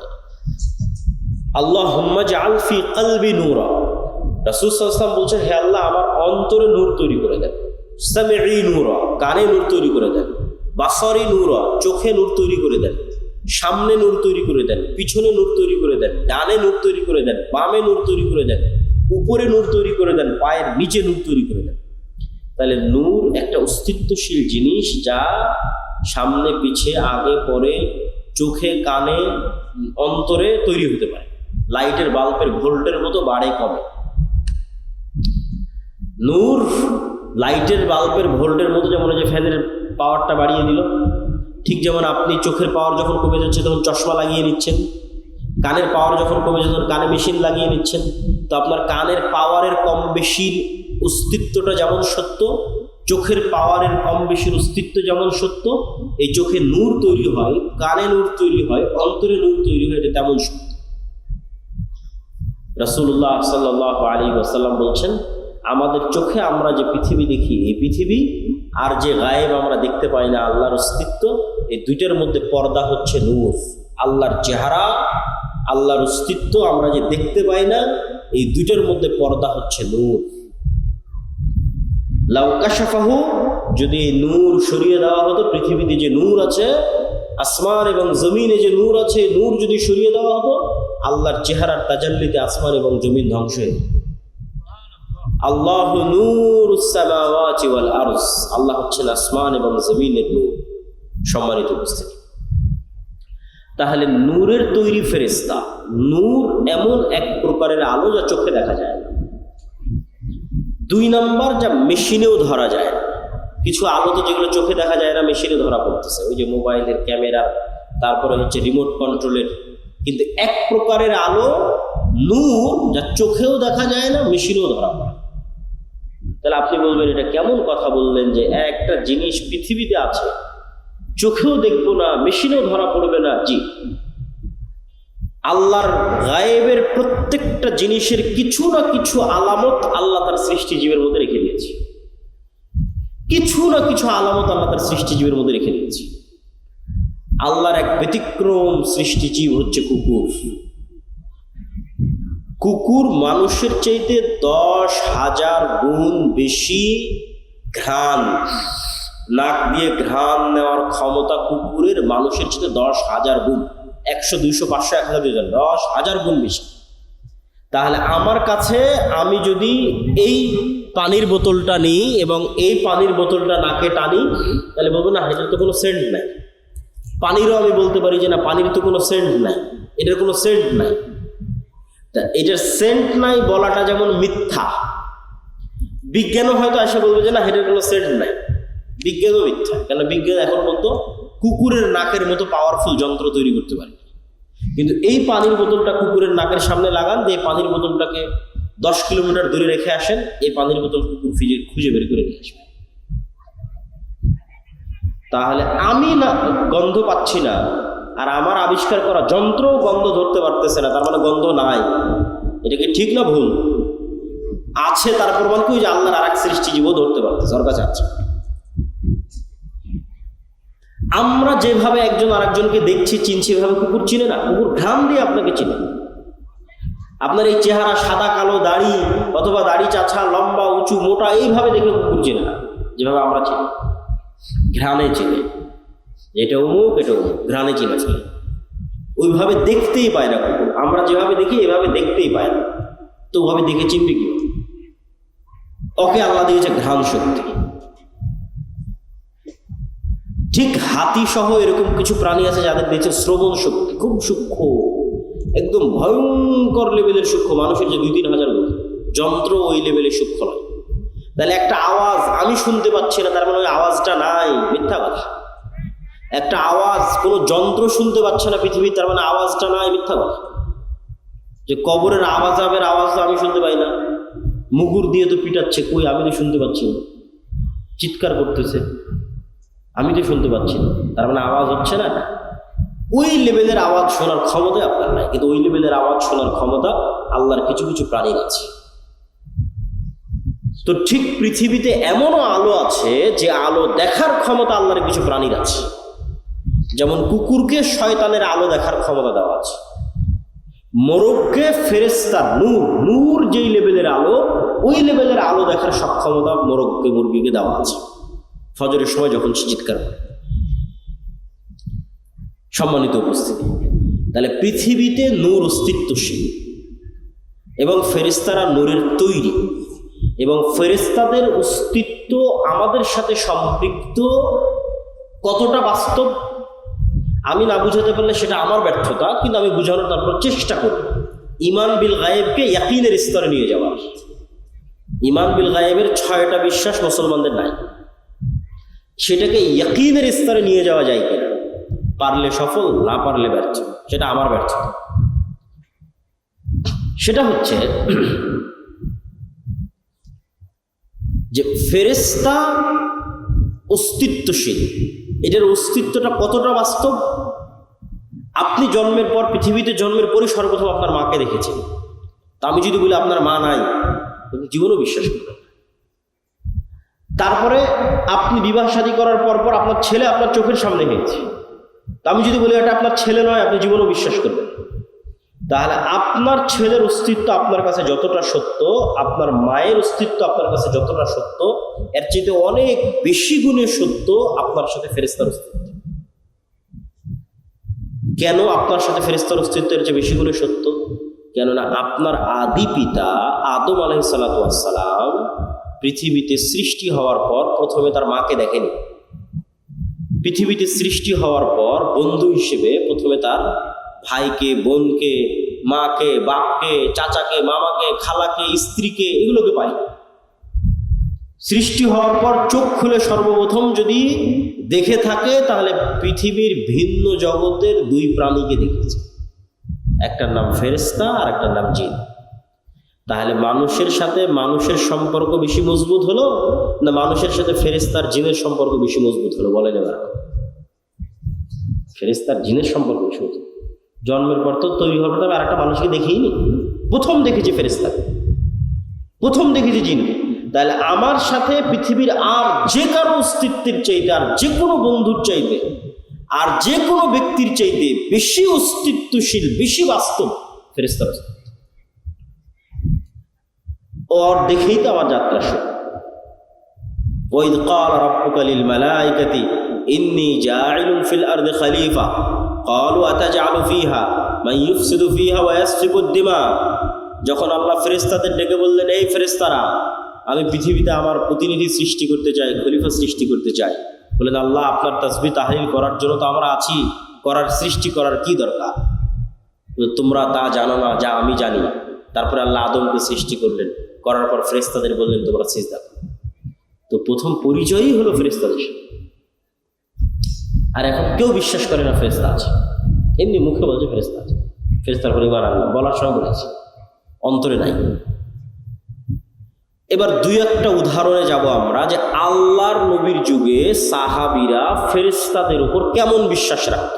আল্লাহুম্মা জাআল ফি কলবি নূরা, রাসূল সাল্লাল্লাহু আলাইহি ওয়াসাল্লাম বলছেন, হে আল্লাহ আমার অন্তরে নূর তৈরি করে দেন। সামিঈ নূরা, কানে নূর তৈরি করে দেন। বাসারি নূরা, চোখে নূর তৈরি করে দেন। সামনে নূর তৈরি করে দেন, পিছনে নূর তৈরি করে দেন, ডানে নূর তৈরি করে দেন, বামে নূর তৈরি করে দেন, উপরে নূর তৈরি করে দেন, পায়ের নিচে নূর তৈরি করে দেন। তাহলে নূর একটা অস্তিত্বশীল জিনিস, যা সামনে পিছে আগে পরে চোখে কানে অন্তরে তৈরি হতে পারে। লাইটের বাল্বের ভোল্টের মতো বাড়ে কমে। নূর লাইটের বাল্বের ভোল্টের মতো, যেমন যে ফ্যানের পাওয়ারটা বাড়িয়ে দিল, ঠিক যেমন আপনি চোখের পাওয়ার যখন কমে যাচ্ছে তখন চশমা লাগিয়ে নিচ্ছেন, কানের পাওয়ার যখন কমে যাচ্ছে তখন কানে মেশিন লাগিয়ে নিচ্ছেন। তো আপনার কানের পাওয়ারের কম বেশির অস্তিত্বটা যেমন সত্য, চোখের পাওয়ারের কম বেশির অস্তিত্ব যেমন সত্য, এই চোখে নূর তৈরি হয়, কানে নূর তৈরি হয়, অন্তরে নূর তৈরি হয়, এটা তেমন সত্য। রাসূলুল্লাহ সাল্লাল্লাহু আলাইহি ওয়াসাল্লাম বলছেন, আমাদের চোখে আমরা যে পৃথিবী দেখি, এই পৃথিবী আর যে গায়েব আমরা দেখতে পাই না, আল্লাহর অস্তিত্ব, এই দুইটার মধ্যে পর্দা হচ্ছে নূর। আল্লাহর চেহারা, আল্লাহর অস্তিত্ব আমরা যে দেখতে পাই না, এই দুইটার মধ্যে পর্দা হচ্ছে নূর। লাউ কাশাফাহু, যদি এই নূর সরিয়ে দেওয়া হতো, পৃথিবীতে যে নূর আছে, আসমান এবং জমিনে যে নূর আছে, নূর যদি সরিয়ে দেওয়া হতো, আল্লাহর চেহারার তাজাল্লিতে আসমান এবং জমিন ধ্বংস হয়ে। আল্লাহু নূরুস সামাওয়াতি ওয়াল আরজ, আল্লাহ হচ্ছেন আসমান এবং জমিনের নূর। সম্মানিত উপস্থিতি, তাহলে নূরের তৈরি ফেরেশতা। নূর এমন এক প্রকারের আলো যা চোখে দেখা যায় না। 2 নাম্বার, যা মেশিনেও ধরা যায় না। কিছু আলো তো যেগুলো চোখে দেখা যায় না, মেশিনে ধরা পড়তেছে, ওই যে মোবাইলের ক্যামেরা, তারপরে হচ্ছে রিমোট কন্ট্রোলের। কিন্তু এক প্রকারের আলো নূর, যা চোখেও দেখা যায় না, মেশিনেও ধরা পড়ে। তাহলে আপনি বলবেন, এটা কেমন কথা বললেন যে একটা জিনিস পৃথিবীতে আছে, চোখেও দেখবো না, মেশিনেও ধরা পড়বে না? জি, আল্লাহর গায়েবের প্রত্যেকটা জিনিসের কিছু না কিছু আলামত আল্লাহ তার সৃষ্টিজীবের মধ্যে রেখে দিয়েছে। কিছু না কিছু আলামত আল্লাহ তার সৃষ্টিজীবের মধ্যে রেখে দিয়েছে। আল্লাহর এক ব্যতিক্রম সৃষ্টিজীব হচ্ছে কুকুর। কুকুর মানুষের চাইতে 10,000 গুণ বেশি ঘ্রাণ, নাক দিয়ে ঘ্রাণ নেওয়ার ক্ষমতা কুকুরের মানুষের চাইতে 10,000 গুণ। 100, 200, 500, 1000, 10,000 গুণ বেশি। তাহলে আমার কাছে, আমি যদি এই পানির বোতলটা নিই এবং এই পানির বোতলটা নাকে টানি, তাহলে বলবো না এটার তো কোনো সেন্ট নাই। পানিরও আমি বলতে পারি যে না, পানির তো কোনো সেন্ট নাই, এটার কোনো সেন্ট নাই। তা এটার সেন্ট নাই বলাটা যেমন মিথ্যা, বিজ্ঞানও হয়তো এসে বলবে যে না এটার কোনো সেন্ট নাই। বিজ্ঞানও মিথ্যা, কেন বিজ্ঞান এখন পর্যন্ত কুকুরের নাকের মতো পাওয়ারফুল যন্ত্র তৈরি করতে পারে। কিন্তু এই পানির বোতলটা কুকুরের নাকের সামনে লাগান, দিয়ে পানির বোতলটাকে 10 কিলোমিটার দূরে রেখে আসেন, এই পানির বোতল কুকুর খুঁজে বের করে নিয়ে আসবে। তাহলে আমি না গন্ধ পাচ্ছি না, আর আমার আবিষ্কার করা যন্ত্র গন্ধ ধরতে পারতেছে না, তার মানে গন্ধ নাই। এটা কি ঠিক না ভুল? আছে, তার প্রমাণ কি? যে আল্লাহর আর এক সৃষ্টিজীবও ধরতে পারতেছে, ওর কাছে আছে। আমরা যেভাবে একজন আরেকজনকে দেখছি, চিনছি, এভাবে কুকুর চিনে না। কুকুর ঘ্রাণ দিয়ে আপনাকে চিনে। আপনার এই চেহারা, সাদা কালো দাড়ি, অথবা দাড়ি চাছা, লম্বা উঁচু মোটা, এইভাবে দেখে কুকুর চিনে না, যেভাবে আমরা চিনি। ঘ্রাণে চিনে, এটা অমুক, এটা অমুক, ঘ্রাণে চিনে চিনে। ওইভাবে দেখতেই পায় না কুকুর। আমরা যেভাবে দেখি এভাবে দেখতেই পায় না, তো ওভাবে দেখে চিনবে কি? ওকে আল্লাহ দিয়েছে ঘ্রাণ শক্তি। ঠিক হাতি সহ এরকম কিছু প্রাণী আছে যাদের দিয়েছে শ্রবণ শক্তি, খুব সূক্ষ্ম, একদম ভয়ঙ্কর লেভেলের সূক্ষ্ম। মানুষের যে 2-3 হাজার যন্ত্র ওই লেভেলের সূক্ষ্ম নয়। তাহলে একটা আওয়াজ আমি শুনতে পাচ্ছি না, তার মানে ওই আওয়াজটা নাই, মিথ্যা কথা। একটা আওয়াজ কোনো যন্ত্র শুনতে পাচ্ছে না পৃথিবীর, তার মানে আওয়াজটা নাই, মিথ্যা কথা। যে কবরের আওয়াজ তো আমি শুনতে পাই না, মুগুর দিয়ে তো পিটাচ্ছে, কই আমি তো শুনতে পাচ্ছি না, চিৎকার করতেছে, আমি তো শুনতে পাচ্ছি না, তার মানে আওয়াজ হচ্ছে না। ওই লেভেলের আওয়াজ শোনার ক্ষমতা আপনার নাই, কিন্তু ওই লেভেলের আওয়াজ শোনার ক্ষমতা আল্লাহর কিছু কিছু প্রাণীর আছে। তো ঠিক পৃথিবীতে এমনও আলো আছে যে আলো দেখার ক্ষমতা আল্লাহর কিছু প্রাণীর আছে। যেমন কুকুরকে শয়তানের আলো দেখার ক্ষমতা দেওয়া আছে, মোরগকে ফেরেশতার নূর যেই লেভেলের আলো, ওই লেভেলের আলো দেখার সক্ষমতা মুরগিকে দেওয়া আছে ফজরের সময় যখন সে চিৎকার করে। সম্মানিত উপস্থিতি, তাহলে পৃথিবীতে নূর অস্তিত্বশীল এবং ফেরেশতারা নূরের তৈরি, এবং ফেরেশতাদের অস্তিত্ব আমাদের সাথে সম্পৃক্ত কতটা বাস্তব আমি না বুঝাতে পারলে সেটা আমার ব্যর্থতা, কিন্তু আমি বুঝানোর তারপর চেষ্টা করব। ঈমান বিল গায়েবকে ইয়াকিনের স্তরে নিয়ে যাওয়ার। ঈমান বিল গায়েবের 6টা বিশ্বাস মুসলমানদের নাই, সেটাকে ইয়াকিনের স্তরে নিয়ে যাওয়া যায় কিনা, পারলে সফল, না পারলে ব্যর্থ, সেটা আমার ব্যর্থতা। সেটা হচ্ছে যে ফেরেশতা অস্তিত্বশীল, এটার অস্তিত্বটা কতটা বাস্তব। আপনি জন্মের পর, পৃথিবীতে জন্মের পরই সর্বপ্রথম আপনার মাকে দেখেছেন। তা আমি যদি বলি আপনার মা নাই, আপনি জীবনও বিশ্বাস করবেন। তারপরে আপনি বিবাহ শাদী করার পর আপনার ছেলে আপনার চোখের সামনে হয়েছে, তা আমি যদি বলি এটা আপনার ছেলে নয়, আপনি জীবনও বিশ্বাস করবেন। তাহলে আপনার ছেলের অস্তিত্ব আপনার কাছে যতটা সত্য, আপনার মায়ের অস্তিত্ব আপনার কাছে যতটা সত্য, এর চাইতে অনেক বেশি গুণে সত্য আপনার সাথে ফেরেশতার অস্তিত্ব। কেন আপনার সাথে ফেরেশতার অস্তিত্বের চেয়ে বেশি গুণে সত্য? কেননা আপনার আদি পিতা আদম আলাইহিস সালাতু ওয়াস সালাম পৃথিবীতে সৃষ্টি হওয়ার পর প্রথমে তার মাকে দেখেনি। পৃথিবীতে সৃষ্টি হওয়ার পর বন্ধু হিসেবে প্রথমে তার ভাইকে, বোনকে, মাকে, বাপকে, চাচাকে, মামাকে, খালাকে, স্ত্রীকে, এগুলোকে পাই। সৃষ্টি হওয়ার পর চোখ খুলে সর্বপ্রথম যদি দেখে থাকে তাহলে পৃথিবীর ভিন্ন জগতের 2 প্রাণীকে দেখেছে, একটার নাম ফেরেশতা আর একটার নাম জিন। তাহলে মানুষের সাথে মানুষের সম্পর্ক বেশি মজবুত হলো না মানুষের সাথে ফেরেশতার জিনের সম্পর্ক বেশি মজবুত হলো? বলেন এবার। ফেরেশতার জিনের সম্পর্ক বেশি মজবুত। জন্মের পর তো তৈরি হওয়ার পর আর একটা মানুষকে দেখিনি, প্রথম দেখেছি ফেরেশতাকে, প্রথম দেখেছি জিনকে। তাহলে আমার সাথে পৃথিবীর আর যে কারো অস্তিত্বের চাইতে, আর যে কোনো বন্ধুর চাইতে, আর যে কোনো ব্যক্তির চাইতে বেশি অস্তিত্বশীল, বেশি বাস্তব ফেরেশতার অস্তিত্ব। ওর দেখেই তো আমার যাত্রা শুরু। ওয়াইদ ক্বালা রাব্বুকা লিল মালাইকাতি ইন্নী জাইলুন ফিল আরদি খলিফা ক্বালু আতাজআলু ফিহা মান ইউফসিদু ফিহা ওয়া ইয়াসফিকুদ দিমা। যখন আল্লাহ ফেরেশতাদের ডেকে বললেন, এই ফেরেশতারা, আমি পৃথিবীতে আমার প্রতিনিধি সৃষ্টি করতে চাই, খলিফা সৃষ্টি করতে চাই। বললেন, আল্লাহ আপনার তাসবিহ তাহলিল করার জন্য তো আমরা আছি, করার সৃষ্টি করার কি দরকার? তোমরা তা জানো না যা আমি জানি। তারপরে আল্লাহ আদমকে সৃষ্টি করলেন, করার পর ফেরেশতাদের বললেন তোমরা সিজদা করো। তো প্রথম পরিচয়ই হলো ফেরেশতাদের সাথে। আর এখন কেউ বিশ্বাস করে না ফেরেশতা আছে, এমনি মুখে বলছে ফেরেশতা আছে, ফেরেশতার উপর ঈমান আনলাম বলার সময় বলেছে, অন্তরে নাই। এবার 2-1টা উদাহরণে যাব আমরা, যে আল্লাহর নবীর যুগে সাহাবীরা ফেরেশতাদের উপর কেমন বিশ্বাস রাখত।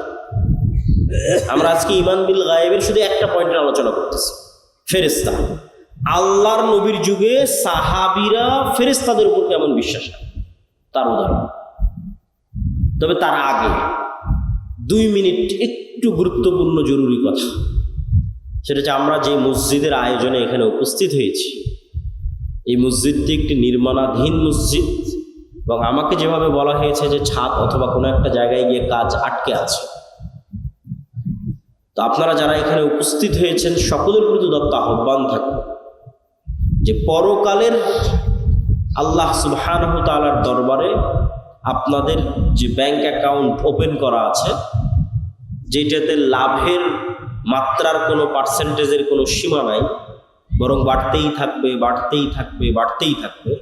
আমরা আজকে ঈমান বিল গায়েবের শুধু একটা পয়েন্টের আলোচনা করতেছি, ফেরেশতা। আল্লাহর নবীর যুগে সাহাবীরা ফেরেশতাদের উপর কেমন বিশ্বাস রাখত তার উদাহরণ। তবে তার আগে 2 মিনিট একটু গুরুত্বপূর্ণ জরুরি কথা, সেটা হচ্ছে আমরা যে মসজিদের আয়োজনে এখানে উপস্থিত হয়েছি, এই মসজিদটি একটি নির্মাণাধীন মসজিদ, এবং আমাকে যেভাবে বলা হয়েছে যে ছাদ অথবা কোনো একটা জায়গায় গিয়ে কাজ আটকে আছে। তো আপনারা যারা এখানে উপস্থিত হয়েছেন সকলের প্রতি দত্ত আহ্বান থাকবে যে পরকালের আল্লাহ সুবহানাহু ওয়া তাআলার দরবারে আপনাদের যে ব্যাংক অ্যাকাউন্ট ওপেন করা আছে, যেটাতে লাভের মাত্রার কোনো পার্সেন্টেজের কোনো সীমা নাই, বরং বাড়তেই থাকবে, বাড়তেই থাকবে, বাড়তেই থাকবে,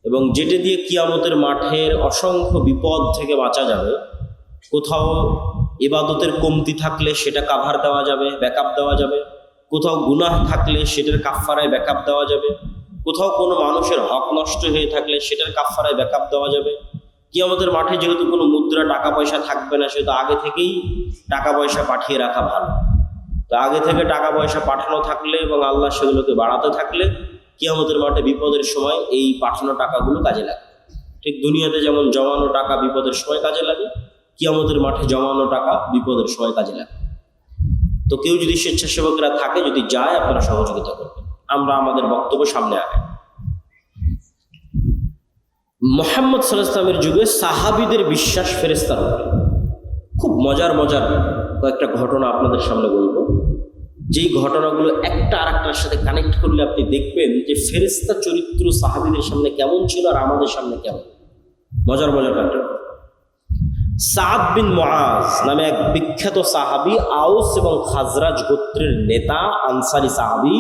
এবং যেটা দিয়ে কিয়ামতের মাঠের অসংখ্য বিপদ থেকে বাঁচা যাবে। কোথাও ইবাদতের কমতি থাকলে সেটা কাভার দেওয়া যাবে, ব্যাকআপ দেওয়া যাবে। কোথাও গুনাহ থাকলে সেটার কাফফারায় ব্যাকআপ দেওয়া যাবে। কোথাও কোনো মানুষের হক নষ্ট হয়ে থাকলে সেটার কাফফারায় ব্যাকআপ দেওয়া যাবে। কিয়ামতের মাঠে যেহেতু কোনো মুদ্রা টাকা পয়সা থাকবে না, সে তো আগে থেকেই টাকা পয়সা পাঠিয়ে রাখা ভালো। তো আগে থেকে টাকা পয়সা পাঠানো থাকলে এবং আল্লাহ সেগুলোকে বাড়াতে থাকলে কিয়ামতের মাঠে বিপদের সময় এই পাঠানো টাকাগুলো কাজে লাগে। ঠিক দুনিয়াতে যেমন জমানো টাকা বিপদের সময় কাজে লাগে, কিয়ামতের মাঠে জমানো টাকা বিপদের সময় কাজে লাগে। তো কেউ যদি স্বেচ্ছাসেবকরা থাকে, যদি যায়, আপনারা সহযোগিতা করবেন। আমরা আমাদের বক্তব্য সামনে আগে। মুহাম্মদ সাল্লাল্লাহু আলাইহি ওয়াসাল্লামের যুগে সাহাবীদের বিশ্বাস ফেরেশতার উপরে। খুব মজার কয়েকটা ঘটনা আপনাদের সামনে বলবো, যেই ঘটনাগুলো একটা আর একটার সাথে কানেক্ট করলে আপনি দেখবেন যে ফেরেশতা চরিত্র সাহাবীদের সামনে কেমন ছিল আর আমাদের সামনে কেমন। মজার কয়েকটা। সাদ বিন মুআজ নামে এক বিখ্যাত সাহাবী, আউস এবং খাজরাজ গোত্রের নেতা, আনসারী সাহাবী,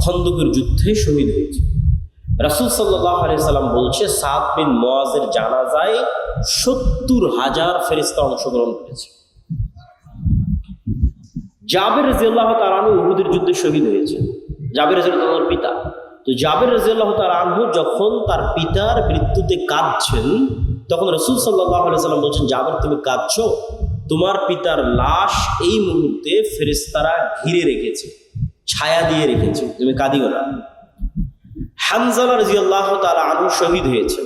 খন্দকের যুদ্ধে শহীদ হয়েছে। রাসূল সাল্লাল্লাহু আলাইহি সাল্লাম বলছে, সাদ বিন মুআজের জানাজায় ৭০,০০০ ফেরেশতা অংশগ্রহণ করেছে। জাবের রাদিয়াল্লাহু তাআলা আনহু উহুদের যুদ্ধে শহীদ হয়েছে। জাবের রাদিয়াল্লাহু তাআলার পিতা। তো জাবের রাদিয়াল্লাহু তাআলা আনহু যখন তার পিতার মৃত্যুতে কাঁদছেন, তখন রাসূল সাল্লাল্লাহু আলাইহি সাল্লাম বলছেন, জাবের তুমি কাঁদছো? তোমার পিতার লাশ এই মুহূর্তে ফেরেশতারা ঘিরে রেখেছে, ছায়া দিয়ে রেখেছে, তুমি কাঁদিও না। হানজালা রাদিয়াল্লাহু তাআলা আনহু শহীদ হয়েছেন।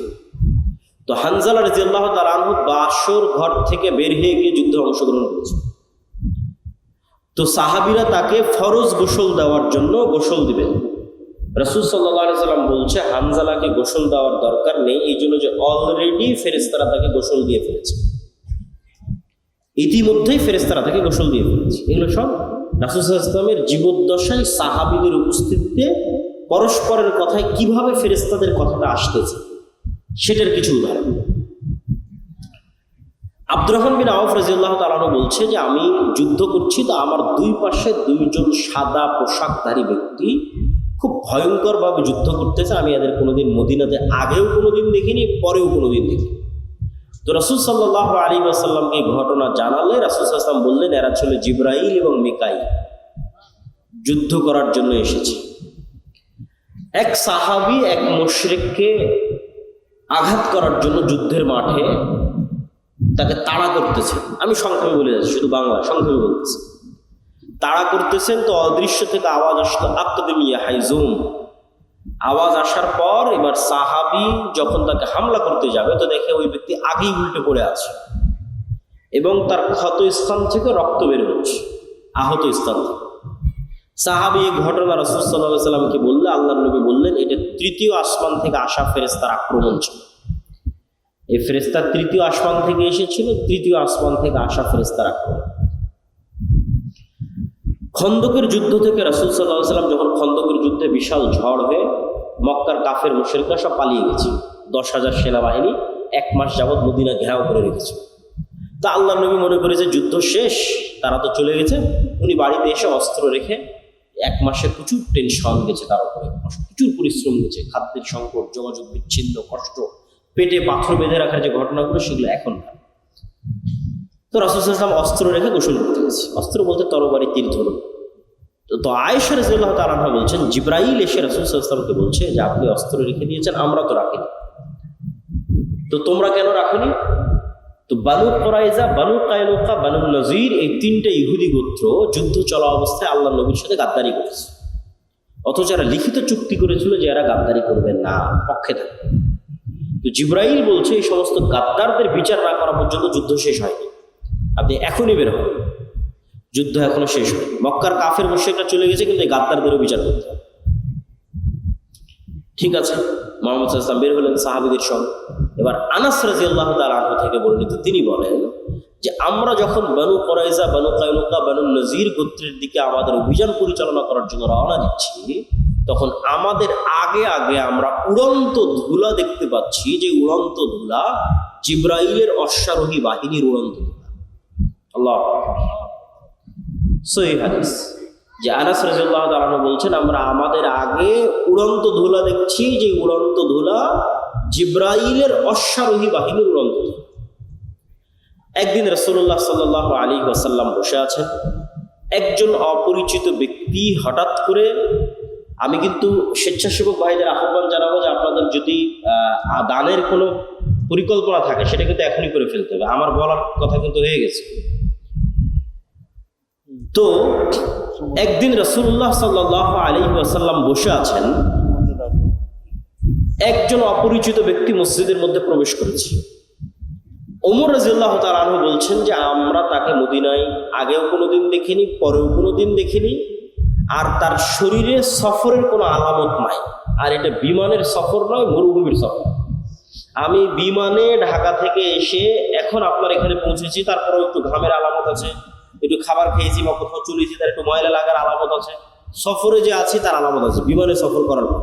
তো হানজালা রাদিয়াল্লাহু তাআলা আনহু বাসর ঘর থেকে বের হয়ে গিয়ে যুদ্ধে অংশগ্রহণ করেছে। তো সাহাবীরা তাকে ফরজ গোসল দেওয়ার জন্য গোসল দিবেন। রাসূল সাল্লাল্লাহু আলাইহি সাল্লাম বলছে, হানজালাকে গোসল দেওয়ার দরকার নেই, এই জন্য যে অলরেডি ফেরেশতারা তাকে গোসল দিয়ে ফেলেছে, ইতিমধ্যেই ফেরেশতারা তাকে গোসল দিয়ে ফেলেছে। এগুলো সব রাসূল সাল্লাল্লাহু আলাইহি ওয়াসাল্লামের জীবদ্দশায় সাহাবীদের উপস্থিতিতে পরস্পরের কথায় কিভাবে ফেরেশতাদের কথাটা আসতেছে সেটার কিছু উদাহরণ। আব্দুর রহমান বিন আওফ রাদিয়াল্লাহু তাআলা আনহু বলছে যে আমি যুদ্ধ করছি, তো আমার দুই পাশে দুইজন সাদা পোশাকধারী ব্যক্তি খুব ভয়ঙ্করভাবে যুদ্ধ করতেছে। আমি এদের কোনোদিন মদিনাতে আগেও কোনোদিন দেখিনি, পরেও কোনোদিন দেখিনি। তো রাসূল সাল্লাল্লাহু আলাইহি ওয়াসাল্লামকে এই ঘটনা জানালে রাসূল সাল্লাল্লাহু আলাইহি ওয়াসাল্লাম বললেন, এরা ছিল জিবরাইল এবং মিকাইল, যুদ্ধ করার জন্য এসেছে। এক সাহাবী এক মুশরিককে আঘাত করার জন্য যুদ্ধের মাঠে তাকে তাড়া করতেছেন। আমি সংক্ষেপে বলে যাচ্ছি, শুধু বাংলা সংক্ষেপে বলতেছি। তাড়া করতেছেন, তো অদৃশ্য থেকে আওয়াজ আসলো, আকদিম ইয়া হাইজুম। আওয়াজ আসার পর এবার সাহাবী যখন তাকে হামলা করতে যাবে, তো দেখে ওই ব্যক্তি আগেই উল্টে পড়ে আছে এবং তার ক্ষত স্থান থেকে রক্ত বের হচ্ছে, আহত স্থান থেকে। সাহাবী এই ঘটনা রাসূল সাল্লাল্লাহু আলাইহি ওয়াসাল্লামকে বললে, আল্লাহর নবী বললেন, এটা তৃতীয় আসমান থেকে আসা ফেরেশতার আক্রমণ ছিল। এই ফেরেশতা তৃতীয় আসমান থেকে এসেছিল, তৃতীয় আসমান থেকে আসা ফেরেশতার আক্রমণ। খন্দকের যুদ্ধ থেকে রাসূল সাল্লাল্লাহু আলাইহি ওয়াসাল্লাম যখন খন্দকের যুদ্ধে বিশাল ঝড় হয়ে মক্কার কাফের মুশরিকরা সব পালিয়ে গেছে, 10,000 সেনাবাহিনী 1 মাস যাবৎ মদিনা ঘেরাও করে রেখেছে। তা আল্লাহর নবী মনে করে যে যুদ্ধ শেষ, তারা তো চলে গেছে। উনি বাড়িতে এসে অস্ত্র রেখে 1 মাসে প্রচুর টেনশন গেছে, তার উপরে প্রচুর পরিশ্রম গেছে, খাদ্যের সংকট, যোগাযোগ বিচ্ছিন্ন, কষ্ট, পেটে পাথর বেঁধে রাখার যে ঘটনাগুলো, সেগুলো এখনকার। তো রাসূল সাল্লাল্লাহু আলাইহি ওয়াসাল্লাম অস্ত্র রেখে গোসল করতে গেছে। অস্ত্র বলতে তরবারি, তীর ধনুক। তো আয়েশা রাদিয়াল্লাহু তাআলা আনহা বলছেন, জিবরাইল এসে রাসূল সাল্লাল্লাহু আলাইহি ওয়াসাল্লামকে বলছে যে আপনি অস্ত্র রেখে দিয়েছেন, আমরা তো রাখিনি, তো তোমরা কেন রাখনি? তো বানু কুরাইজা, বানু কায়নুকা, বানু নযীর, এই 3টে ইহুদি গোত্র যুদ্ধ চলা অবস্থায় আল্লাহর নবীর সাথে গাদ্দারি করেছে, অথচ এরা লিখিত চুক্তি করেছিল যে এরা গাদ্দারি করবে না, পক্ষে থাকবে। তো জিবরাইল বলছে, এই সমস্ত গাদ্দারদের বিচার না করা পর্যন্ত যুদ্ধ শেষ হয়নি, আপনি এখনই বের হন, যুদ্ধ এখনো শেষ হয়নি। মক্কার কাফের মুশরিকরা চলে গেছে, কিন্তু এই গাদ্দারদেরও বিচার করতে হবে। ঠিক আছে, মুহাম্মদ সাল্লাল্লাহু আলাইহি ওয়াসাল্লাম বের হলেন সাহাবীদের সঙ্গে। এবার আনাস রাদিয়াল্লাহু তাআলা আনহু থেকে বর্ণিত, তিনি বলেন যে আমরা যখন বানু কুরাইজা, বানু কায়নুকা, বানু নযীর গোত্রের দিকে আমাদের অভিযান পরিচালনা করার জন্য রওনা দিচ্ছি, তখন আমাদের আগে আগে আমরা উড়ন্ত ধুলা দেখতে পাচ্ছি, যে উড়ন্ত ধুলা জিবরাইলের অশ্বারোহী বাহিনীর উড়ন্ত ধুলা। আল্লাহু আকবার। সহিহ হাদিস, যে আনাস রাদিয়াল্লাহু তাআলা আনহু বলছেন, আমরা আমাদের আগে উড়ন্ত ধুলা দেখছি, যে উড়ন্ত ধুলা জিবরাইলের অশ্বারোহী বাহিনীর উড়ন্ত ধুলা। একদিন রাসূলুল্লাহ সাল্লাল্লাহু আলাইহি ওয়াসাল্লাম বসে আছেন, একজন অপরিচিত ব্যক্তি হঠাৎ করে, আমি কিন্তু স্বেচ্ছাসেবক ভাইদের আহ্বান জানাবো যে আপনাদের যদি দানের কোনো পরিকল্পনা থাকে সেটা কিন্তু এখনই করে ফেলতে হবে। আমার বলার কথা কিন্তু হয়ে গেছে। তো একদিন রাসূলুল্লাহ সাল্লাল্লাহু আলাইহি ওয়াসাল্লাম বসে আছেন, একজন অপরিচিত ব্যক্তি মসজিদের মধ্যে প্রবেশ করেছে। ওমর রাদিয়াল্লাহু তাআলা আনহু বলছেন যে আমরা তাকে মদিনায় আগেও কোনোদিন দেখিনি, পরেও কোনোদিন দেখিনি, আর তার শরীরে সফরের কোনো আলামত নাই। আর এটা বিমানের সফর নয়, মরুভূমির সফর। আমি বিমানে ঢাকা থেকে এসে এখন আপনার এখানে পৌঁছেছি, তারপরেও একটু ঘামের আলামত আছে, একটু খাবার খেয়েছি বা কোথাও চলেছি তার একটু ময়লা লাগার আলামত আছে, সফরে যে আছি তার আলামত আছে বিমানে সফর করার পর।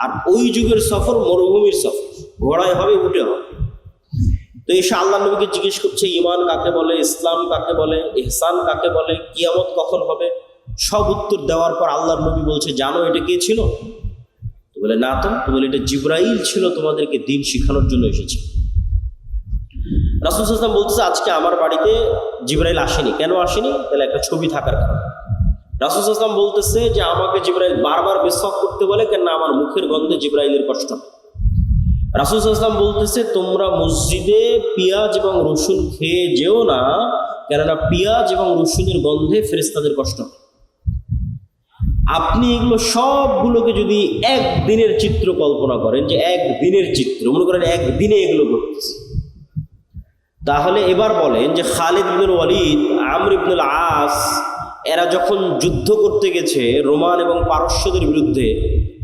আর ওই যুগের সফর মরুভূমির সফর, ঘোড়ায় হবে, উঠে হবে। তো এসে আল্লাহ নবীকে জিজ্ঞেস করছে ঈমান কাকে বলে, ইসলাম কাকে বলে, ইহসান কাকে বলে, কিয়ামত কখন হবে। সব উত্তর দেওয়ার পর আল্লাহর নবী বলছে জানো এটা কে ছিল? তো বলে না। তো বলে এটা জিবরাইল ছিল, তোমাদেরকে দিন শিখানোর জন্য এসেছে। রাসূল সাল্লাল্লাহু আলাইহি ওয়াসাল্লাম বলতেছে আজকে আমার বাড়িতে জিবরাইল আসেনি। কেন আসেনি? তাহলে একটা ছবি থাকার কারণে। রাসূল সাল্লাল্লাহু আলাইহি ওয়াসাল্লাম বলতেছে যে আমাকে জিবরাইল বারবার বিসওয়াক করতে বলে, কেন আমার মুখের গন্ধে জিবরাইলের কষ্ট হয়। রাসূল সাল্লাল্লাহু আলাইহি ওয়াসাল্লাম বলতেছে তোমরা মসজিদে পেঁয়াজ এবং রসুন খেয়ে যেও না, কেননা পেঁয়াজ এবং রসুনের গন্ধে ফেরেশতাদের কষ্ট হয়। আপনি এগুলো সবগুলোকে যদি একদিনের চিত্র কল্পনা করেন, যে একদিনের চিত্র মনে করেন একদিনে এগুলো ঘটতেছে, তাহলে এবার বলেন যে খালিদ ইবনুল ওয়ালিদ, আমর ইবনুল আস এরা যখন যুদ্ধ করতে গেছে রোমান এবং পারস্যদের বিরুদ্ধে,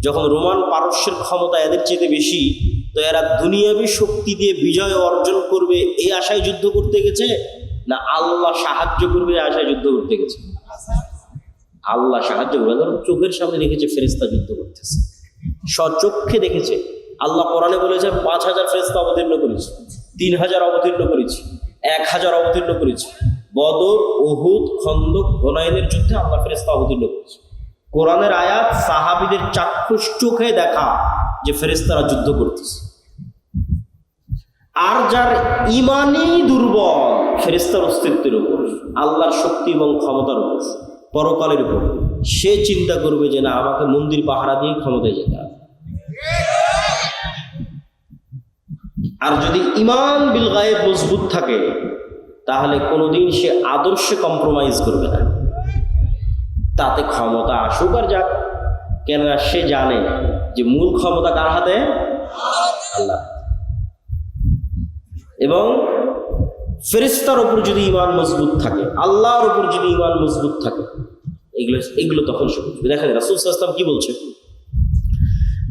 যখন রোমান পারস্যের ক্ষমতা এদের চেয়ে বেশি, তো এরা দুনিয়াবী শক্তি দিয়ে বিজয় অর্জন করবে এই আশায় যুদ্ধ করতে গেছে, না আল্লাহ সাহায্য করবে এই আশায় যুদ্ধ করতে গেছে? আল্লাহ সাহায্য করবে। ধরুন চোখের সামনে দেখেছে ফেরেশতা যুদ্ধ করতেছে, স্বচক্ষে দেখেছে। আল্লাহ কোরআনে বলেছে 5000 ফেরেশতা অবতীর্ণ করেছি, 3000 অবতীর্ণ করেছি, 1000 অবতীর্ণ করেছি। বদর, উহুদ, খন্দক, হুনাইনের যুদ্ধে আল্লাহ ফেরেশতা অবতীর্ণ করেছে। কোরআনের আয়াত সাহাবীদের চাক্ষুষ চোখে দেখা যে ফেরেশতারা যুদ্ধ করতেছে। আর যার ইমানই দুর্বল ফেরেশতার অস্তিত্বের উপর, আল্লাহর শক্তি এবং ক্ষমতার উপর, পরকালের উপর, সে চিন্তা করবে যে না আমাকে মন্দির পাহারা দিয়ে ক্ষমতায় যেতে হবে। আর যদি ঈমান বিল গায়েব মজবুত থাকে তাহলে কোনোদিন সে আদর্শে কম্প্রোমাইজ করবে না। তাতে ক্ষমতা আসুক আর যাক, কেননা সে জানে যে মূল ক্ষমতা কার হাতে? আল্লাহ। এবং ফেরেশতার উপর যদি ঈমান মজবুত থাকে, আল্লাহর উপর যদি ঈমান মজবুত থাকে, এগুলো তখন সে বুঝবে। দেখেন রাসূল সাল্লাল্লাহু আলাইহি ওয়াসাল্লাম কি বলছে,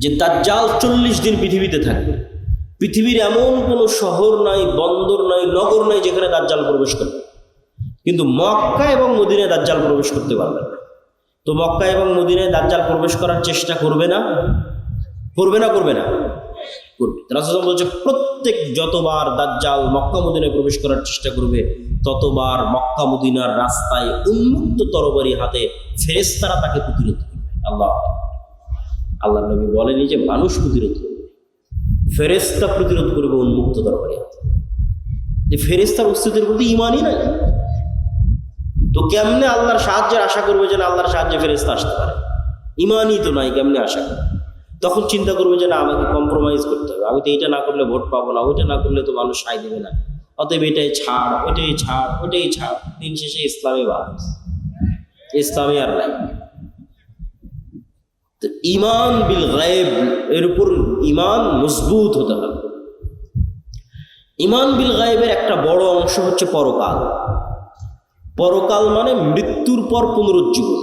যে দাজ্জাল 40 দিন পৃথিবীতে থাকবে। পৃথিবীর এমন কোনো শহর নাই, বন্দর নাই, নগর নাই যেখানে দাজ্জাল প্রবেশ করবে, কিন্তু মক্কা এবং মদিনায় দাজ্জাল প্রবেশ করতে পারবে না। তো মক্কা এবং মদিনায় দাজ্জাল প্রবেশ করার চেষ্টা করবে না? করবে না? করবে না? করবে। রাসূল বলছে প্রত্যেক যতবার দাজ্জাল মক্কা মদিনায় প্রবেশ করার চেষ্টা করবে, ততবার মক্কা মদিনার রাস্তায় উন্মুক্ত তরবারি হাতে ফেরেশতারা তাকে প্রতিরোধ করবে। আল্লাহ নবী বলেনি যে মানুষ প্রতিরোধ করবে, ফেরেশতা প্রতিরোধ করবে উন্মুক্ত তরবারি হাতে। যে ফেরেশতার অস্তিত্বের প্রতি ঈমানই নাই, তো কেমনে আল্লাহর সাহায্যের আশা করবে যে না আল্লাহর সাহায্যে ফেরেশতা আসতে পারে? ঈমানই তো নাই, কেমনে আশা করবে? তখন চিন্তা করবে যে না আমাকে কম্প্রোমাইজ করতে হবে, আমি তো এইটা না করলে ভোট পাবো না, ওইটা না করলে তো মানুষ সায় দেবে না, অতএব এটাই ছাড়, ওইটাই ছাড়, ওইটাই ছাড়। দিন শেষে ইসলামী বাদ, ইসলামী আর নাই। তো ঈমান বিল গায়েব, এর উপর ঈমান মজবুত হতে হবে। ঈমান বিল গায়েবের একটা বড় অংশ হচ্ছে পরকাল। পরকাল মানে মৃত্যুর পর পুনরুজ্জীবন।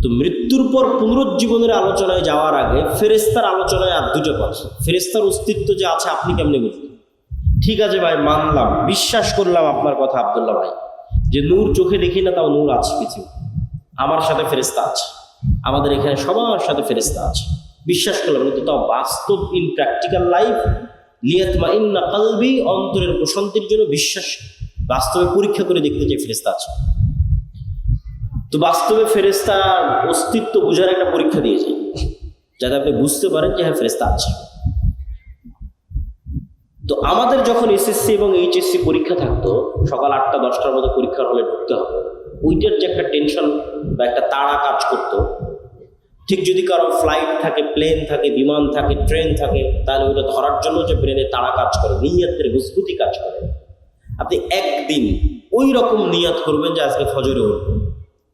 তো মৃত্যুর পর পুনরুজ্জীবনের আলোচনায় যাওয়ার আগে ফেরেশতার আলোচনায় আর দুটো কথা। ফেরেশতার অস্তিত্ব যে আছে আপনি কেমনে বুঝবেন? ঠিক আছে ভাই, মানলাম, বিশ্বাস করলাম আপনার কথা আব্দুল্লাহ ভাই, যে নূর চোখে দেখি না তাও নূর আছে পৃথিবী, আমার সাথে ফেরেশতা আছে, আমাদের এখানে সবার সাথে ফেরেশতা আছে, বিশ্বাস করলাম। কিন্তু তাও বাস্তব ইন প্র্যাকটিক্যাল লাইফ লিয়াতমাইন্না কলবি, অন্তরের প্রশান্তির জন্য বিশ্বাস বাস্তবে পরীক্ষা করে দেখতে চাই ফেরেশতা আছে। তো বাস্তবে ফেরেশতার অস্তিত্ব বোঝার একটা পরীক্ষা দিয়ে যায়, যাতে আপনি বুঝতে পারেন যে হ্যাঁ ফেরেশতা আছে। তো আমাদের যখন এসএসসি এবং এইচএসসি পরীক্ষা থাকতো, সকাল 8টা-10টার মধ্যে পরীক্ষার হলে ঢুকতে হবে, ওইটার যে একটা টেনশন বা একটা তাড়া কাজ করতো, ঠিক যদি কারো ফ্লাইট থাকে, প্লেন থাকে, বিমান থাকে, ট্রেন থাকে, তাহলে ওইটা ধরার জন্য যে ব্রেনে তাড়া কাজ করে, নিয়তের মজবুতি কাজ করে। আপনি একদিন ওই রকম নিয়ত করবেন যে আজকে ফজরে উঠবেন,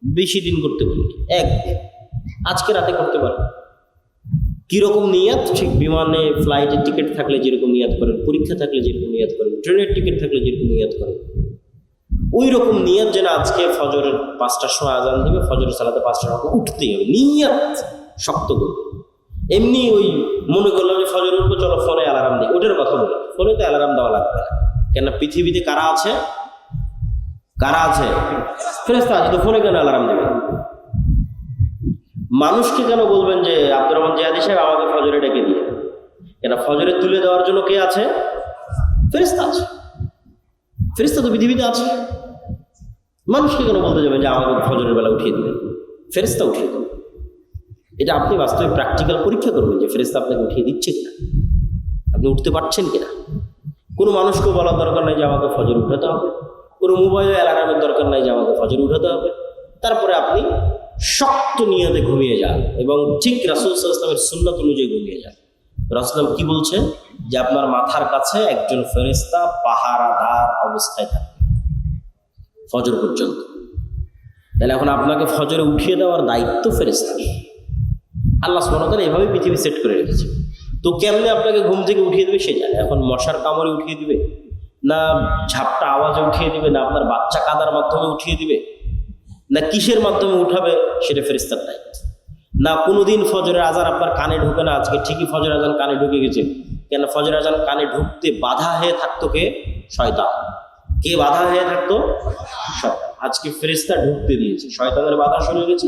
বেশি দিন করতে বলি, একদিন আজকে রাতে করতে পারেন। কিরকম নিয়ত? ঠিক বিমানে ফ্লাইটের টিকিট থাকলে যেরকম নিয়ত করেন, পরীক্ষা থাকলে যেরকম নিয়ত করেন, ট্রেনের টিকিট থাকলে যেরকম নিয়ত করেন, ওই রকম নিয়ত যেন আজকে ফজরের 5টার সময় আজান দেবে, ফজরের সালাতে 5টার সময় উঠতেই হবে, নিয়ত শক্ত করবে। এমনি ওই মনে করলাম যে ফজর উঠবো, চলো ফোনে অ্যালার্ম দিই, ওটার কথা বলি। ফোনে তো অ্যালার্ম দেওয়া লাগবে না, কেন পৃথিবীতে কারা আছে? কারা আছে? ফেরেশতা আছে, তো ফোনে কেন অ্যালার্ম দেবে? মানুষকে কেন বলবেন যে আব্দুর রহমান জিয়াদি সাহেব আমাকে ফজরে ডেকে দিয়ে? কেন ফজরে তুলে দেওয়ার জন্য কে আছে? ফেরেশতা আছে। ফেরেশতা তো পৃথিবীতে আছে। মানুষকে কেন বলতে যাবেন যে আমাকে ফজরের বেলা উঠিয়ে দেবেন? ফেরেশতা উঠিয়ে দেবেন। এটা আপনি বাস্তবে প্র্যাকটিক্যাল পরীক্ষা করবেন যে ফেরেশতা আপনাকে উঠিয়ে দিচ্ছে কিনা, আপনি উঠতে পারছেন কিনা। কোনো মানুষকেও বলার দরকার নাই যে আমাকে ফজর উঠাতে হবে, কোনো মোবাইলে অ্যালার্মের দরকার নাই যে আমাকে ফজর উঠাতে হবে। তারপরে আপনি শক্ত নিয়তে ঘুমিয়ে যান এবং ঠিক রাসূল সাল্লাল্লাহু আলাইহি ওয়াসাল্লামের সুন্নাত অনুযায়ী ঘুমিয়ে যান। রাসূল কি বলছেন? যে আপনার মাথার কাছে একজন ফেরেশতা পাহারাদার অবস্থায় থাকে ফজর পর্যন্ত। তাহলে এখন আপনাকে ফজরে উঠিয়ে দেওয়ার দায়িত্ব ফেরেশতার। আল্লাহ সুবহানাহু ওয়া তাআলা এভাবে পৃথিবী সেট করে রেখেছে। তো কেমনে আপনাকে ঘুম থেকে উঠিয়ে দেবে সে জানে। এখন মশার কামড়ে উঠিয়ে দিবে, না ঝাপটা আওয়াজে উঠিয়ে দিবে, না আপনার বাচ্চা কাদার মাধ্যমে উঠিয়ে দিবে, না কিসের মাধ্যমে উঠাবে, সেটা ফেরেশতার দায়িত্ব। না কোনোদিন ফজরের আজান আপনার কানে ঢুকে না, আজকে ঠিকই ফজরের আজান কানে ঢুকে গেছে। কেন ফজরের আজান কানে ঢুকতে বাধা হয়ে থাকতো কে? শয়তান। কে বাধা হয়ে থাকতো? শয়তান। আজকে ফেরেশতা ঢুকতে দিয়েছে, শয়তানের বাধা সরে গেছে,